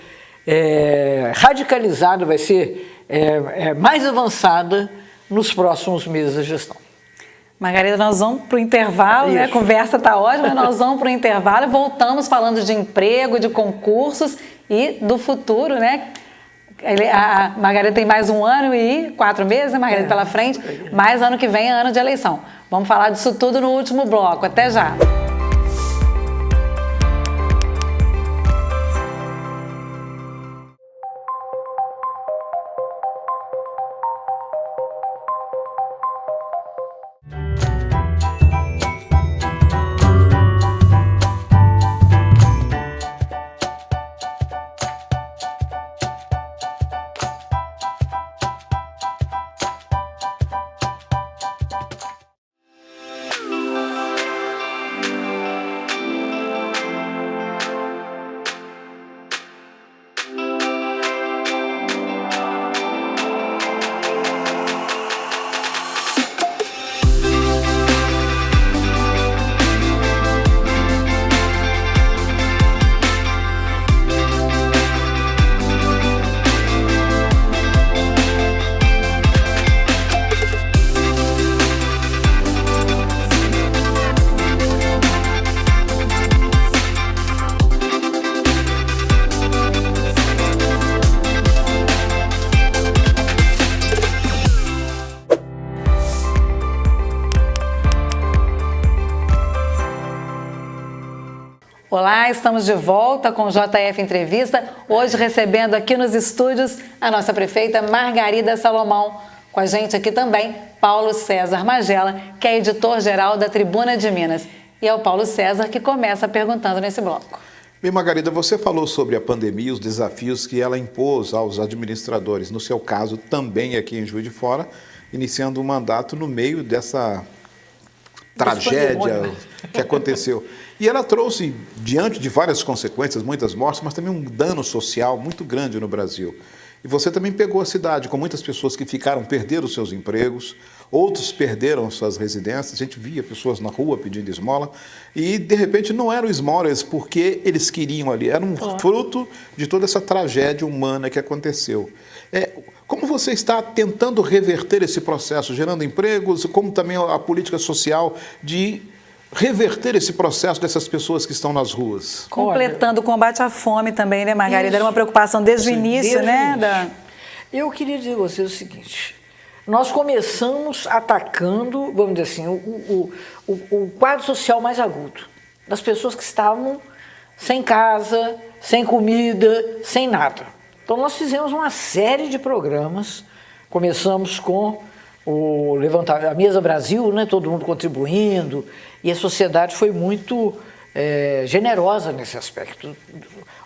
radicalizada, vai ser mais avançada nos próximos meses da gestão. Margarida, nós vamos para o intervalo, né? A conversa está ótima, nós vamos para o intervalo e voltamos falando de emprego, de concursos e do futuro, né? A Margarida tem mais 1 ano e 4 meses, né, Margarida, pela frente, mais ano que vem é ano de eleição. Vamos falar disso tudo no último bloco. Até já! Olá, estamos de volta com o JF Entrevista, hoje recebendo aqui nos estúdios a nossa prefeita Margarida Salomão. Com a gente aqui também, Paulo César Magela, que é editor-geral da Tribuna de Minas. E é o Paulo César que começa perguntando nesse bloco. Bem, Margarida, você falou sobre a pandemia, os desafios que ela impôs aos administradores, no seu caso também aqui em Juiz de Fora, iniciando um mandato no meio dessa tragédia que aconteceu. E ela trouxe, diante de várias consequências, muitas mortes, mas também um dano social muito grande no Brasil. E você também pegou a cidade com muitas pessoas que perderam seus empregos, outros perderam suas residências, a gente via pessoas na rua pedindo esmola, e de repente não eram esmolas porque eles queriam ali, era um fruto de toda essa tragédia humana que aconteceu. Como você está tentando reverter esse processo, gerando empregos, como também a política social de reverter esse processo dessas pessoas que estão nas ruas? Completando o combate à fome também, né, Margarida? Isso. Era uma preocupação desde o início, né? Eu queria dizer a você o seguinte, nós começamos atacando, vamos dizer assim, o quadro social mais agudo, das pessoas que estavam sem casa, sem comida, sem nada. Então nós fizemos uma série de programas, começamos com o levantamento, a Mesa Brasil, né, todo mundo contribuindo, e a sociedade foi muito generosa nesse aspecto.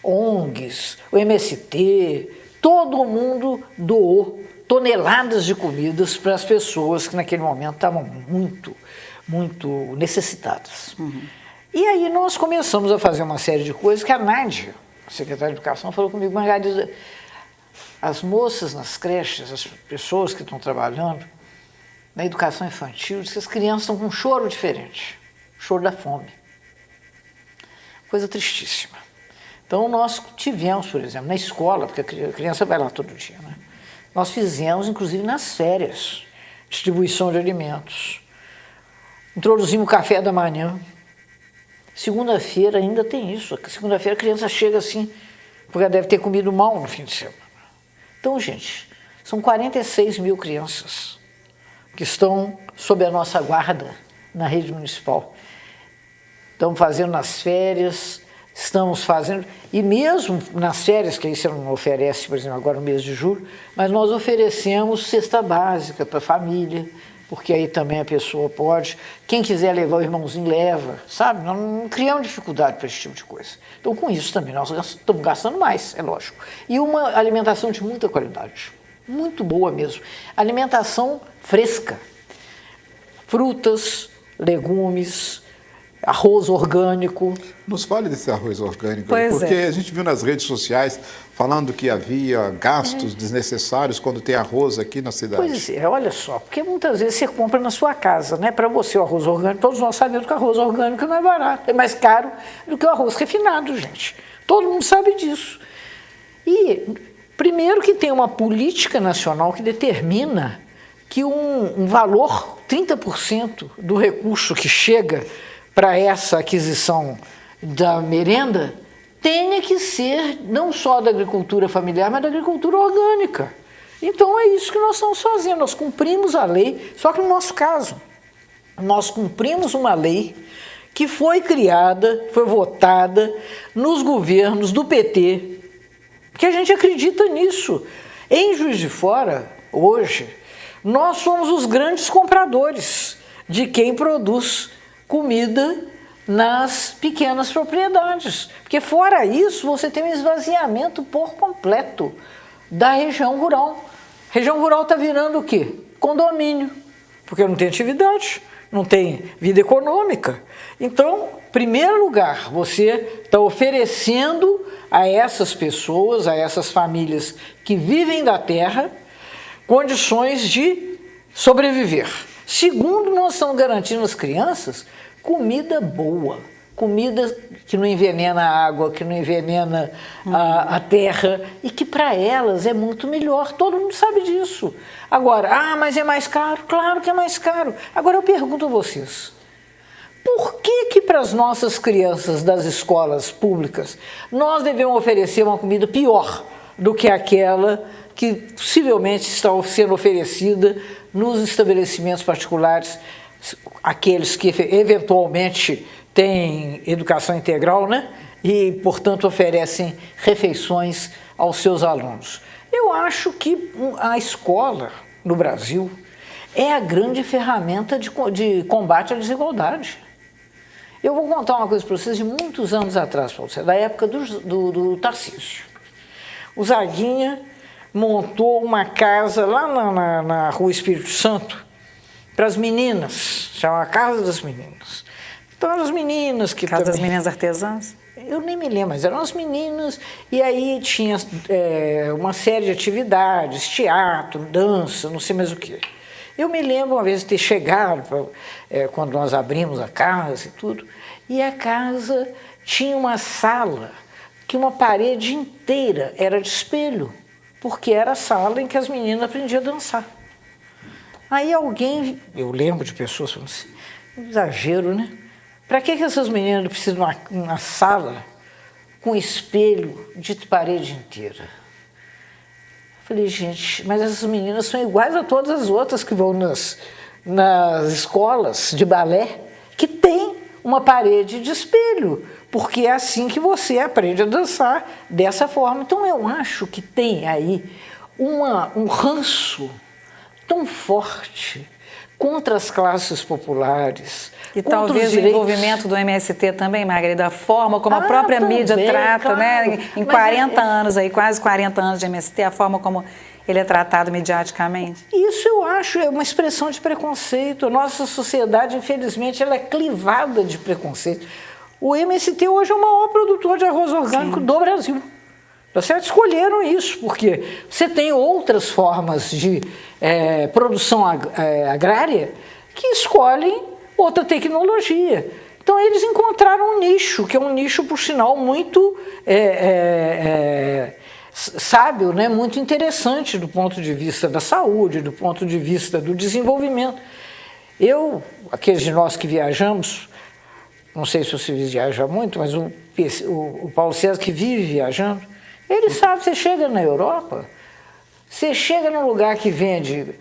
ONGs, o MST, todo mundo doou toneladas de comidas para as pessoas que naquele momento estavam muito, muito necessitadas. E aí nós começamos a fazer uma série de coisas que a Nádia, a secretária de Educação, falou comigo, Margarida, as moças nas creches, as pessoas que estão trabalhando na educação infantil, diz que as crianças estão com um choro diferente, o choro da fome. Coisa tristíssima. Então nós tivemos, por exemplo, na escola, porque a criança vai lá todo dia, né? Nós fizemos, inclusive nas férias, distribuição de alimentos. Introduzimos o café da manhã. Segunda-feira ainda tem isso. Segunda-feira a criança chega assim, porque ela deve ter comido mal no fim de semana. Então, gente, são 46 mil crianças que estão sob a nossa guarda na rede municipal. Estamos fazendo nas férias, estamos fazendo, e mesmo nas férias, que aí você não oferece, por exemplo, agora no mês de julho, mas nós oferecemos cesta básica para a família, porque aí também a pessoa pode, quem quiser levar o irmãozinho leva, sabe? Nós não criamos dificuldade para esse tipo de coisa. Então com isso também nós estamos gastando mais, é lógico. E uma alimentação de muita qualidade, muito boa mesmo. Alimentação fresca, frutas, legumes, arroz orgânico. Nos fale desse arroz orgânico, Pois porque é. a gente viu nas redes sociais falando que havia gastos desnecessários quando tem arroz aqui na cidade. Pois é, olha só, porque muitas vezes você compra na sua casa, né? Para você o arroz orgânico, todos nós sabemos que o arroz orgânico não é barato, é mais caro do que o arroz refinado, gente. Todo mundo sabe disso. E primeiro que tem uma política nacional que determina que um valor, 30% do recurso que chega para essa aquisição da merenda, tenha que ser não só da agricultura familiar, mas da agricultura orgânica. Então é isso que nós estamos fazendo, nós cumprimos a lei, só que no nosso caso, nós cumprimos uma lei que foi criada, foi votada nos governos do PT, que a gente acredita nisso. Em Juiz de Fora, hoje, nós somos os grandes compradores de quem produz comida nas pequenas propriedades. Porque fora isso, você tem um esvaziamento por completo da região rural. A região rural está virando o quê? Condomínio, porque não tem atividade, não tem vida econômica. Então, em primeiro lugar, você está oferecendo a essas pessoas, a essas famílias que vivem da terra, condições de sobreviver. Segundo, nós estamos garantindo às crianças comida boa, comida que não envenena a água, que não envenena a terra e que para elas é muito melhor. Todo mundo sabe disso. Agora, mas é mais caro? Claro que é mais caro. Agora eu pergunto a vocês, por que para as nossas crianças das escolas públicas nós devemos oferecer uma comida pior do que aquela que possivelmente está sendo oferecida nos estabelecimentos particulares, aqueles que eventualmente têm educação integral, né? e, portanto, oferecem refeições aos seus alunos. Eu acho que a escola no Brasil é a grande ferramenta de combate à desigualdade. Eu vou contar uma coisa para vocês de muitos anos atrás, Paulo César, da época do Tarcísio. O Zaguinha montou uma casa lá na Rua Espírito Santo para as meninas, chama Casa das Meninas. Então, eram as meninas que Casa das também... Meninas Artesãs? Eu nem me lembro, mas eram as meninas, e aí tinha uma série de atividades, teatro, dança, não sei mais o quê. Eu me lembro uma vez de ter chegado, quando nós abrimos a casa e tudo, e a casa tinha uma sala que uma parede inteira era de espelho, porque era a sala em que as meninas aprendiam a dançar. Aí alguém, eu lembro de pessoas falando assim, exagero, né? Para que essas meninas precisam de uma sala com espelho de parede inteira? Falei, gente, mas essas meninas são iguais a todas as outras que vão nas escolas de balé, que tem uma parede de espelho, porque é assim que você aprende a dançar dessa forma. Então, eu acho que tem aí um ranço tão forte contra as classes populares. E talvez o envolvimento do MST também, Margarida, a forma como a própria também, mídia trata, claro. né? Em 40 anos aí, quase 40 anos de MST, a forma como ele é tratado mediaticamente. Isso eu acho é uma expressão de preconceito. A nossa sociedade, infelizmente, ela é clivada de preconceito. O MST hoje é o maior produtor de arroz orgânico do Brasil. Tá certo? Escolheram isso, porque você tem outras formas de produção agrária que escolhem outra tecnologia. Então, eles encontraram um nicho, que é um nicho, por sinal, muito sábio, né? Muito interessante do ponto de vista da saúde, do ponto de vista do desenvolvimento. Aqueles de nós que viajamos, não sei se você viaja muito, mas o Paulo César que vive viajando, ele sabe, você chega na Europa, você chega num lugar que vende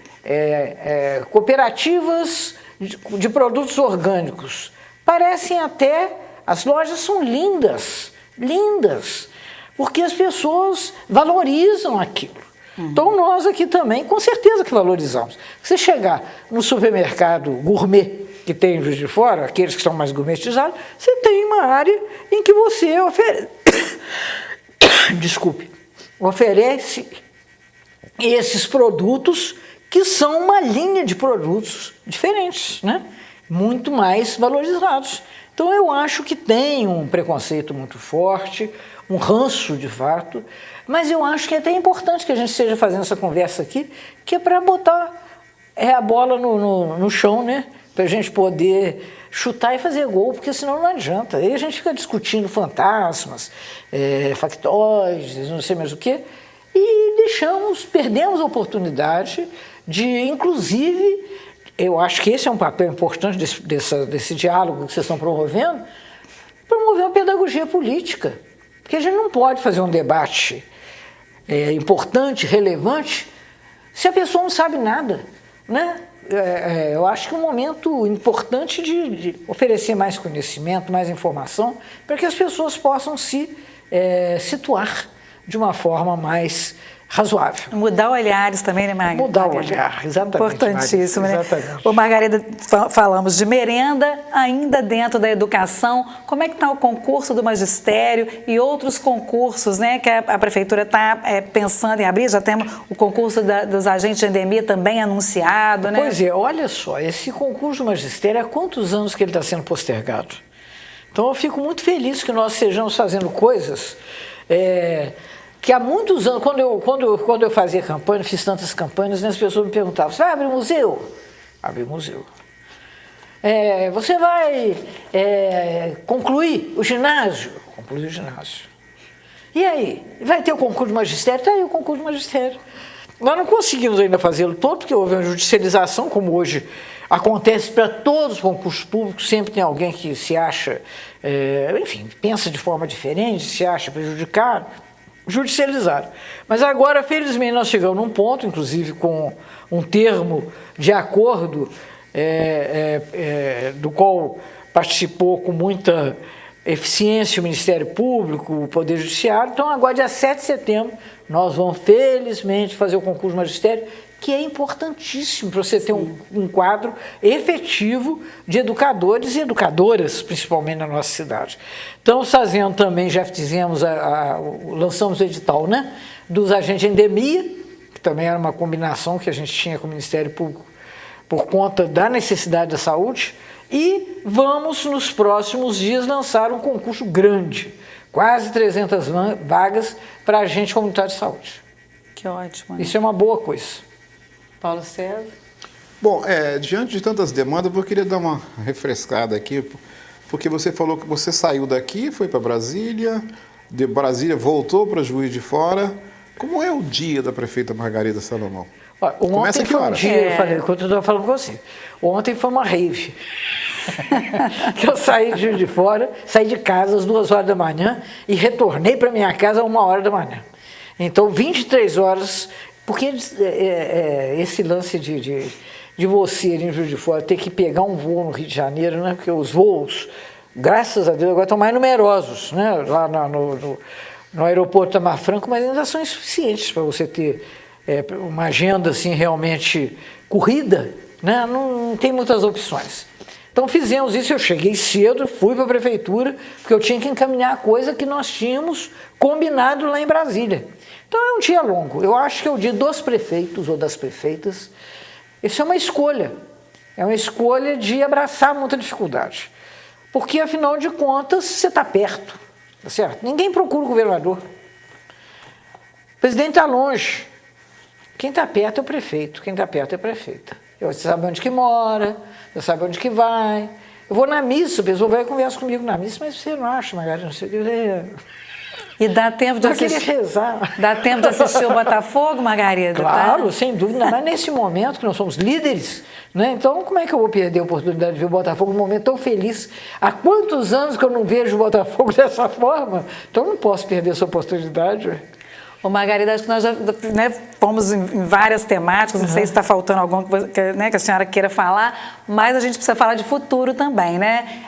cooperativas de produtos orgânicos. Parecem até, as lojas são lindas, lindas, porque as pessoas valorizam aquilo. Então nós aqui também, com certeza que valorizamos. Você chegar no supermercado gourmet que tem em Juiz de Fora, aqueles que são mais gourmetizados, você tem uma área em que você oferece esses produtos que são uma linha de produtos diferentes, né? Muito mais valorizados. Então eu acho que tem um preconceito muito forte, um ranço de fato, mas eu acho que é até importante que a gente esteja fazendo essa conversa aqui, que é para botar a bola no chão, né? Para a gente poder chutar e fazer gol, porque senão não adianta. Aí a gente fica discutindo fantasmas, factóides, não sei mais o quê, e perdemos a oportunidade de, inclusive, eu acho que esse é um papel importante desse diálogo que vocês estão promovendo, promover uma pedagogia política. Porque a gente não pode fazer um debate importante, relevante, se a pessoa não sabe nada, né? Eu acho que é um momento importante de oferecer mais conhecimento, mais informação, para que as pessoas possam se situar de uma forma mais razoável. Mudar olhares também, né, Margarida? Mudar o olhar, exatamente. Importantíssimo, Margarida, né? exatamente. Ô, Margarida, falamos de merenda, ainda dentro da educação. Como é que está o concurso do magistério e outros concursos, né, que a prefeitura está pensando em abrir? Já temos o concurso dos agentes de endemia também anunciado, né? Pois é, olha só, esse concurso do magistério, há quantos anos que ele está sendo postergado? Então eu fico muito feliz que nós estejamos fazendo coisas que há muitos anos, quando eu fazia campanha, fiz tantas campanhas, né, as pessoas me perguntavam, você vai abrir museu? Abrir museu. Você vai concluir o ginásio? Concluir o ginásio. E aí? Vai ter o concurso do magistério? Está aí o concurso do magistério. Nós não conseguimos ainda fazê-lo todo, porque houve uma judicialização, como hoje acontece para todos os concursos públicos, sempre tem alguém que se acha, enfim, pensa de forma diferente, se acha prejudicado, judicializado. Mas agora, felizmente, nós chegamos num ponto, inclusive com um termo de acordo do qual participou com muita eficiência, o Ministério Público, o Poder Judiciário. Então, agora, dia 7 de setembro, nós vamos, felizmente, fazer o concurso de magistério, que é importantíssimo para você ter um quadro efetivo de educadores e educadoras, principalmente na nossa cidade. Estamos fazendo também, já fizemos, lançamos o edital, né, dos agentes de endemia, que também era uma combinação que a gente tinha com o Ministério Público por conta da necessidade da saúde, e vamos, nos próximos dias, lançar um concurso grande, quase 300 vagas para agente comunitário de saúde. Que ótimo. Né? Isso é uma boa coisa. Paulo César? Bom, diante de tantas demandas, eu queria dar uma refrescada aqui, porque você falou que você saiu daqui, foi para Brasília, de Brasília voltou para Juiz de Fora. Como é o dia da prefeita Margarida Salomão? Começa que hora? Enquanto eu estava falando com você. Ontem foi uma rave. Que eu saí de Juiz de Fora, saí de casa às 2 horas da manhã e retornei para minha casa às 1 hora da manhã. Então, 23 horas, porque esse lance de você em Juiz de Fora ter que pegar um voo no Rio de Janeiro, né? Porque os voos, graças a Deus, agora estão mais numerosos, né? Lá no aeroporto Tamar Franco, mas ainda são insuficientes para você ter uma agenda assim, realmente corrida, né? Não tem muitas opções. Então fizemos isso, eu cheguei cedo, fui para a prefeitura, porque eu tinha que encaminhar a coisa que nós tínhamos combinado lá em Brasília. Então é um dia longo, eu acho que é o dia dos prefeitos ou das prefeitas. Isso é uma escolha de abraçar muita dificuldade, porque afinal de contas você está perto, tá certo? Ninguém procura o governador, o presidente está longe, quem está perto é o prefeito, quem está perto é a prefeita. Você sabe onde que mora, você sabe onde que vai. Eu vou na missa, o pessoal vai e conversa comigo na missa, mas você não acha, Margarida, não sei o que. E dá tempo de assistir. Dá tempo de assistir o Botafogo, Margarida? Claro, tá? Sem dúvida, mas nesse momento que nós somos líderes, né? Então como é que eu vou perder a oportunidade de ver o Botafogo num momento tão feliz? Há quantos anos que eu não vejo o Botafogo dessa forma? Então eu não posso perder essa oportunidade. Ô Margarida, acho que nós já fomos em várias temáticas, não sei se está faltando alguma que a senhora queira falar, mas a gente precisa falar de futuro também, né?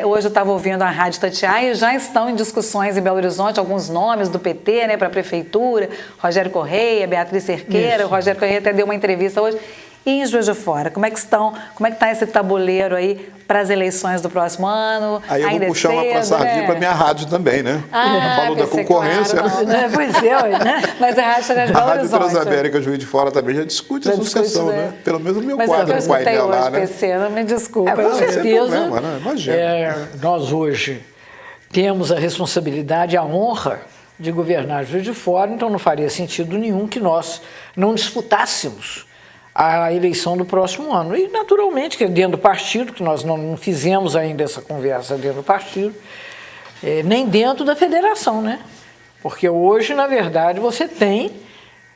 Hoje eu estava ouvindo a Rádio Itatiaia e já estão em discussões em Belo Horizonte alguns nomes do PT, né, para a prefeitura, Rogério Correia, Beatriz Cerqueira, o Rogério Correia até deu uma entrevista hoje. E em Juiz de Fora, como é que está esse tabuleiro aí para as eleições do próximo ano? Aí eu vou puxar uma pra sardinha para minha rádio também, né? Falou da concorrência. Claro, né? Pois é, né? Mas a Rádio A Rádio Transamérica Juiz de Fora também já discute a sucessão, né? Pelo menos o meu quadro no painel lá, né? PC, não me desculpa. Com certeza, problema, né? Imagina. Nós hoje temos a responsabilidade, a honra de governar Juiz de Fora, então não faria sentido nenhum que nós não disputássemos a eleição do próximo ano. E, naturalmente, que dentro do partido, que nós não fizemos ainda essa conversa dentro do partido, nem dentro da federação, né? Porque hoje, na verdade, você tem,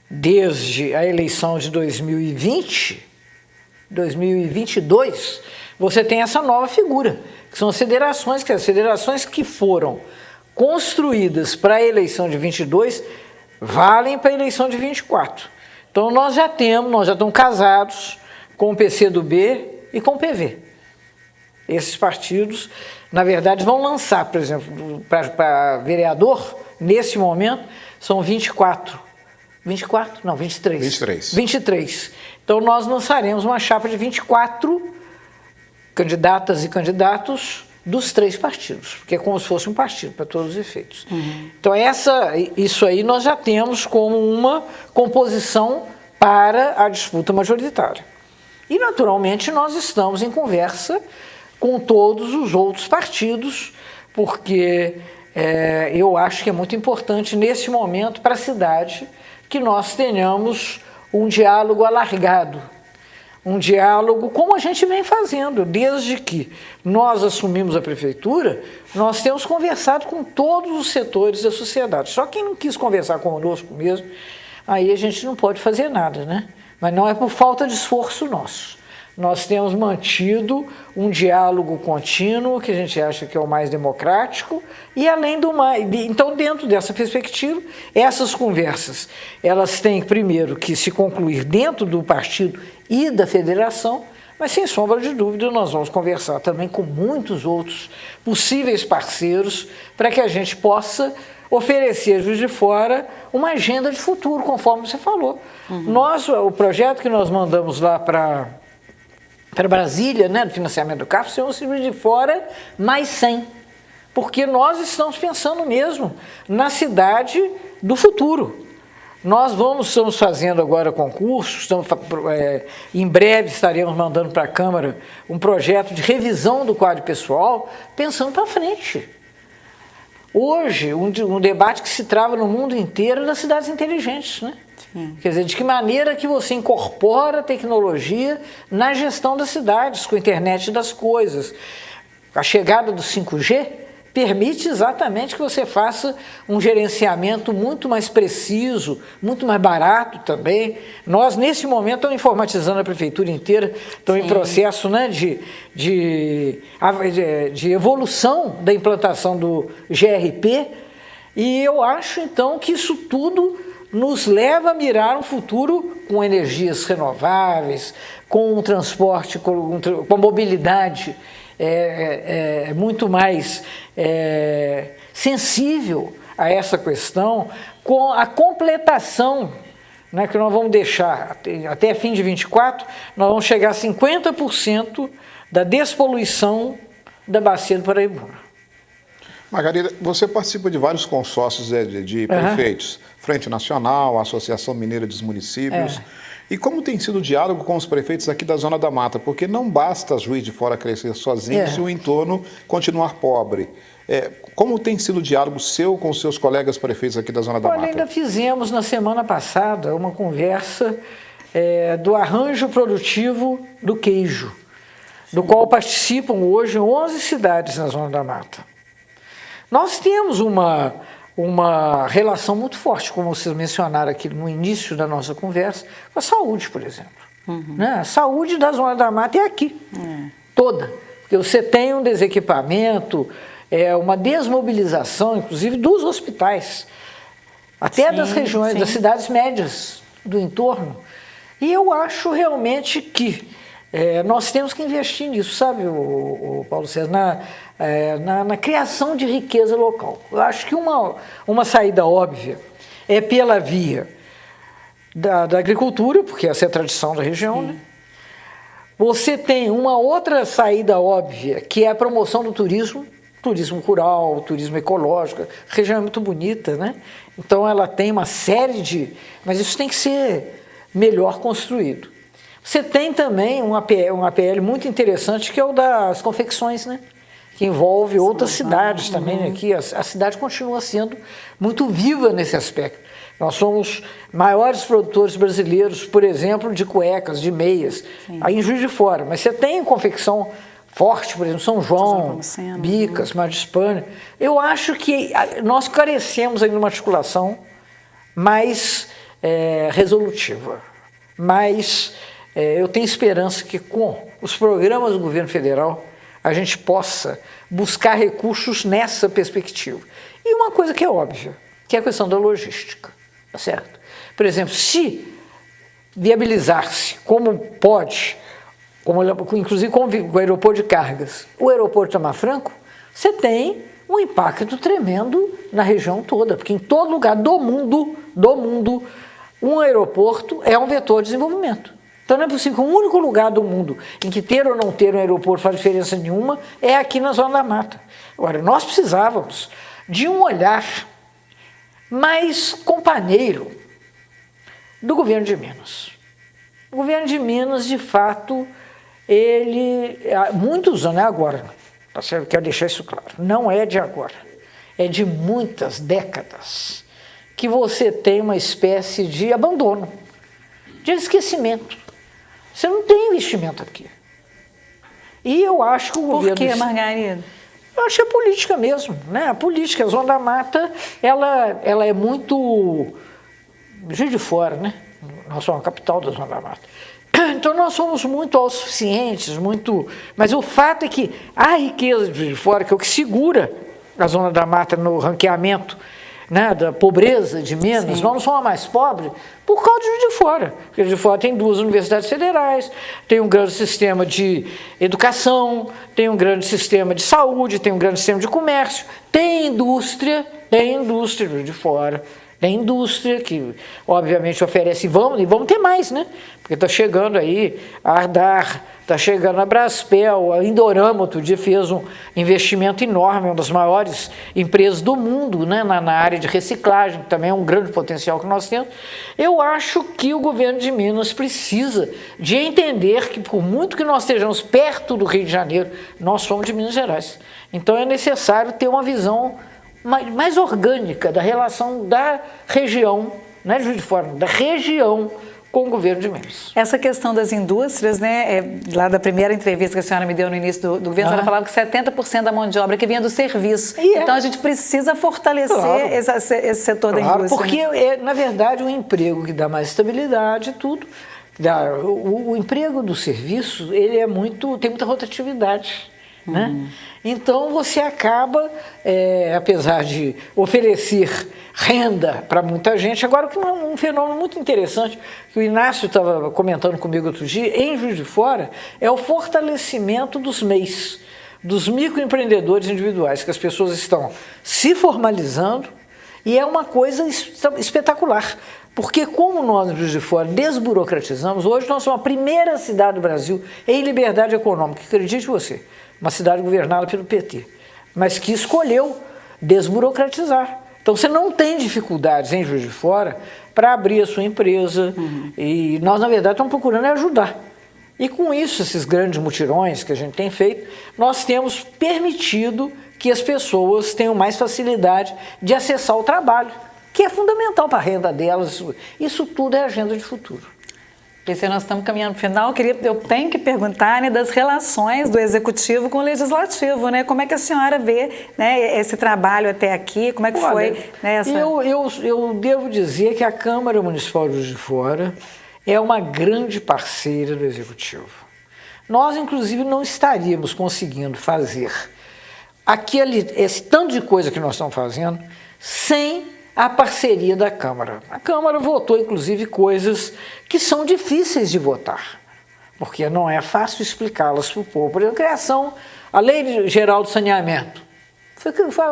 desde a eleição de 2022, você tem essa nova figura, que são as federações, que foram construídas para a eleição de 22, valem para a eleição de 24. Então, nós já estamos casados com o PCdoB e com o PV. Esses partidos, na verdade, vão lançar, por exemplo, para vereador, nesse momento, são 24. 24? Não, 23. 23. Então, nós lançaremos uma chapa de 24 candidatas e candidatos dos 3 partidos, porque é como se fosse um partido, para todos os efeitos. Uhum. Então, isso aí nós já temos como uma composição para a disputa majoritária. E, naturalmente, nós estamos em conversa com todos os outros partidos, porque eu acho que é muito importante, nesse momento, para a cidade, que nós tenhamos um diálogo alargado, um diálogo como a gente vem fazendo. Desde que nós assumimos a prefeitura, nós temos conversado com todos os setores da sociedade. Só quem não quis conversar conosco mesmo, aí a gente não pode fazer nada, né? Mas não é por falta de esforço nosso. Nós temos mantido um diálogo contínuo, que a gente acha que é o mais democrático, e além do mais... Então, dentro dessa perspectiva, essas conversas, elas têm, primeiro, que se concluir dentro do partido e da federação, Mas, sem sombra de dúvida, nós vamos conversar também com muitos outros possíveis parceiros para que a gente possa oferecer a Juiz de Fora uma agenda de futuro, conforme você falou. O projeto que nós mandamos lá para Brasília, né, do financiamento do CAF, é um Juiz de Fora mais 100, porque nós estamos pensando mesmo na cidade do futuro. Nós estamos fazendo agora concursos, em breve estaremos mandando para a Câmara um projeto de revisão do quadro pessoal, pensando para frente. Hoje, um debate que se trava no mundo inteiro é das cidades inteligentes, né? Sim. Quer dizer, de que maneira que você incorpora a tecnologia na gestão das cidades, com a internet das coisas. A chegada do 5G permite exatamente que você faça um gerenciamento muito mais preciso, muito mais barato também. Nós, nesse momento, estamos informatizando a prefeitura inteira, estamos em processo, né, de evolução da implantação do GRP, e eu acho, então, que isso tudo nos leva a mirar um futuro com energias renováveis, com um transporte, com a mobilidade muito mais sensível a essa questão, com a completação, né, que nós vamos deixar até fim de 24, nós vamos chegar a 50% da despoluição da bacia do Paraibuna. Margarida, você participa de vários consórcios de prefeitos, Frente Nacional, Associação Mineira dos Municípios. E como tem sido o diálogo com os prefeitos aqui da Zona da Mata? Porque não basta Juiz de Fora crescer sozinho se o entorno continuar pobre. Como tem sido o diálogo seu com os seus colegas prefeitos aqui da Zona da Mata? Ainda fizemos na semana passada uma conversa do arranjo produtivo do queijo, do qual participam hoje 11 cidades na Zona da Mata. Nós temos uma relação muito forte, como vocês mencionaram aqui no início da nossa conversa, com a saúde, por exemplo. Né? A saúde da Zona da Mata é aqui, toda. Porque você tem um desequipamento, uma desmobilização, inclusive, dos hospitais, até das regiões, das cidades médias do entorno. E eu acho realmente que nós temos que investir nisso, sabe, o Paulo César, na criação de riqueza local. Eu acho que uma saída óbvia é pela via da agricultura, porque essa é a tradição da região, né? Você tem uma outra saída óbvia, que é a promoção do turismo rural, turismo ecológico. A região é muito bonita, né? Então ela tem uma série de... Mas isso tem que ser melhor construído. Você tem também um APL muito interessante, que é o das confecções, né? Que envolve outras cidades também aqui. A cidade continua sendo muito viva nesse aspecto. Nós somos maiores produtores brasileiros, por exemplo, de cuecas, de meias, aí em Juiz de Fora. Mas você tem confecção forte, por exemplo, São João, Bicas, Mar de Espanha. Eu acho que nós carecemos aí de uma articulação mais resolutiva. Mas eu tenho esperança que com os programas do governo federal a gente possa buscar recursos nessa perspectiva. E uma coisa que é óbvia, que é a questão da logística, tá certo? Por exemplo, se viabilizar-se, como pode, inclusive com o aeroporto de cargas, o aeroporto de Tamar Franco, você tem um impacto tremendo na região toda, porque em todo lugar do mundo, um aeroporto é um vetor de desenvolvimento. Então não é possível que o único lugar do mundo em que ter ou não ter um aeroporto faz diferença nenhuma é aqui na Zona da Mata. Agora, nós precisávamos de um olhar mais companheiro do governo de Minas. O governo de Minas, de fato, ele, há muitos anos, agora, tá certo? Quero deixar isso claro, não é de agora, é de muitas décadas que você tem uma espécie de abandono, de esquecimento. Você não tem investimento aqui. E eu acho que o governo... Por quê, Margarida? Eu acho que é política mesmo, né? A política, a Zona da Mata, ela é muito... Juiz de Fora, né? Nós somos a capital da Zona da Mata. Então nós somos muito autossuficientes, muito... Mas o fato é que a riqueza de Juiz de Fora, que é o que segura a Zona da Mata no ranqueamento né, da pobreza de Minas, nós não somos a mais pobre por causa de Juiz de Fora. Porque Juiz de Fora tem 2 universidades federais, tem um grande sistema de educação, tem um grande sistema de saúde, tem um grande sistema de comércio, tem indústria Juiz de Fora. Tem indústria que, obviamente, oferece, e vamos ter mais, né? Porque está chegando aí a Ardar, está chegando a Braspel, a Indorama, outro dia fez um investimento enorme, uma das maiores empresas do mundo, né? na área de reciclagem, que também é um grande potencial que nós temos. Eu acho que o governo de Minas precisa de entender que, por muito que nós estejamos perto do Rio de Janeiro, nós somos de Minas Gerais. Então é necessário ter uma visão mais orgânica da relação da região, não é de Juiz de Fora, da região com o governo de Minas. Essa questão das indústrias, né, lá da primeira entrevista que a senhora me deu no início do governo, a senhora falava que 70% da mão de obra que vinha do serviço. Então a gente precisa fortalecer esse setor da indústria. Porque, na verdade, o emprego que dá mais estabilidade e tudo, o emprego do serviço, ele tem muita rotatividade. Né? Então você acaba, apesar de oferecer renda para muita gente, agora que um fenômeno muito interessante, que o Inácio estava comentando comigo outro dia, em Juiz de Fora, é o fortalecimento dos MEIs, dos microempreendedores individuais, que as pessoas estão se formalizando, e é uma coisa espetacular. Porque como nós, em Juiz de Fora, desburocratizamos, hoje nós somos a primeira cidade do Brasil em liberdade econômica, acredite você, uma cidade governada pelo PT, mas que escolheu desburocratizar. Então você não tem dificuldades em Juiz de Fora para abrir a sua empresa e nós, na verdade, estamos procurando ajudar. E com isso, esses grandes mutirões que a gente tem feito, nós temos permitido que as pessoas tenham mais facilidade de acessar o trabalho, que é fundamental para a renda delas. Isso tudo é agenda de futuro. PC, nós estamos caminhando para o final. Eu tenho que perguntar, né, das relações do Executivo com o Legislativo, né? Como é que a senhora vê, né, esse trabalho até aqui? Como é que foi? Né, eu devo dizer que a Câmara Municipal de Juiz de Fora é uma grande parceira do Executivo. Nós, inclusive, não estaríamos conseguindo fazer esse tanto de coisa que nós estamos fazendo sem a parceria da Câmara. A Câmara votou, inclusive, coisas que são difíceis de votar, porque não é fácil explicá-las para o povo. Por exemplo, a Lei Geral do Saneamento.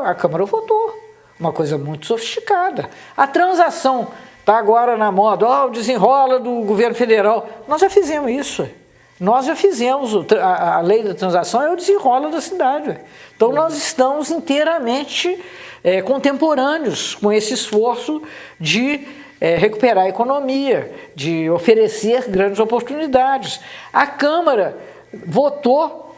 A Câmara votou, uma coisa muito sofisticada. A transação está agora na moda, o desenrola do governo federal. Nós já fizemos isso. Nós já fizemos, a lei da transação é o desenrola da cidade. Então nós estamos inteiramente contemporâneos com esse esforço de recuperar a economia, de oferecer grandes oportunidades. A Câmara votou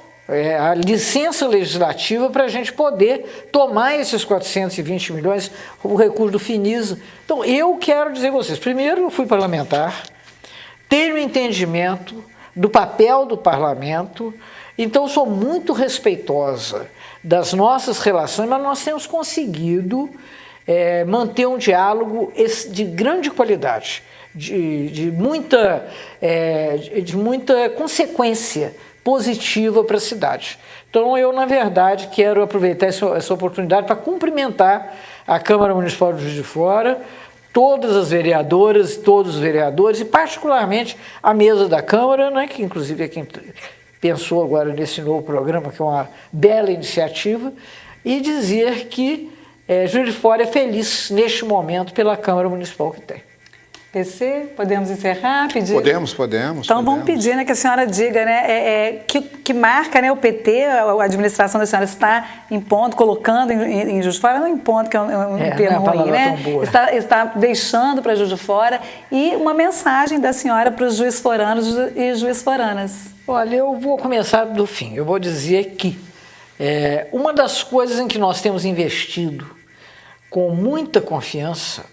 a licença legislativa para a gente poder tomar esses 420 milhões, o recurso do Finisa. Então eu quero dizer a vocês, primeiro eu fui parlamentar, tenho um entendimento do papel do parlamento, então sou muito respeitosa das nossas relações, mas nós temos conseguido manter um diálogo de grande qualidade, de muita consequência positiva para a cidade. Então eu, na verdade, quero aproveitar essa oportunidade para cumprimentar a Câmara Municipal de Juiz de Fora, todas as vereadoras, todos os vereadores, e particularmente a mesa da Câmara, né, que inclusive é quem pensou agora nesse novo programa, que é uma bela iniciativa, e dizer que Juiz de Fora é feliz neste momento pela Câmara Municipal que tem. PC, podemos encerrar? Pedir? Podemos. Então vamos pedir, né, que a senhora diga, né, que marca, né, o PT, a administração da senhora está impondo, colocando em Juiz de Fora, não impondo, que é um termo ruim, né? Está deixando para Juiz de Fora, e uma mensagem da senhora para os juiz-foranos e juiz-foranas. Olha, eu vou começar do fim. Eu vou dizer que uma das coisas em que nós temos investido com muita confiança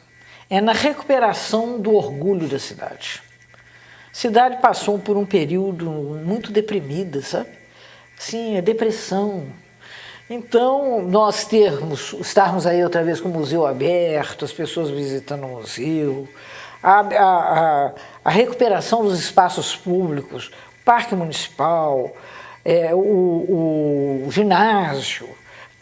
é na recuperação do orgulho da cidade. A cidade passou por um período muito deprimida, sabe? Sim, a depressão. Então, nós estarmos aí outra vez com o museu aberto, as pessoas visitando o museu, a recuperação dos espaços públicos, o parque municipal, o ginásio,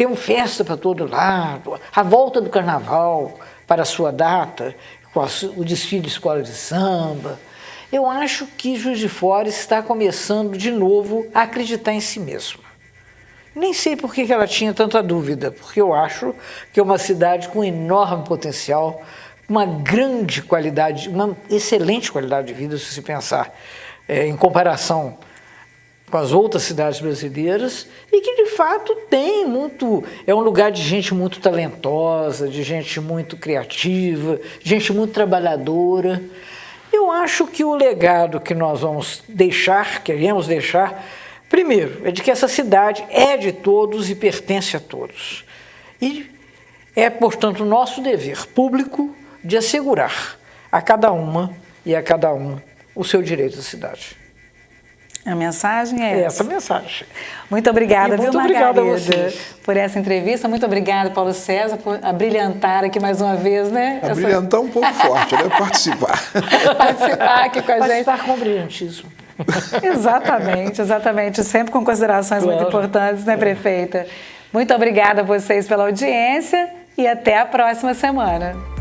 Tem festa para todo lado, a volta do carnaval para a sua data, com o desfile de escola de samba. Eu acho que Juiz de Fora está começando de novo a acreditar em si mesma. Nem sei por que ela tinha tanta dúvida, porque eu acho que é uma cidade com enorme potencial, uma grande qualidade, uma excelente qualidade de vida, se você pensar em comparação com as outras cidades brasileiras, e que de fato tem muito, é um lugar de gente muito talentosa, de gente muito criativa, de gente muito trabalhadora. Eu acho que o legado que nós vamos deixar, queremos deixar, primeiro, é de que essa cidade é de todos e pertence a todos. E é, portanto, nosso dever público de assegurar a cada uma e a cada um o seu direito à cidade. A mensagem é essa mensagem. Muito obrigada, muito viu, obrigada Margarida, por essa entrevista. Muito obrigada, Paulo César, por abrilhantar aqui mais uma vez, né? Abrilhantar um pouco forte, né? Participar. Participar aqui com a gente. Participar com brilhantismo. Exatamente. Sempre com considerações muito importantes, né, prefeita? Muito obrigada a vocês pela audiência e até a próxima semana.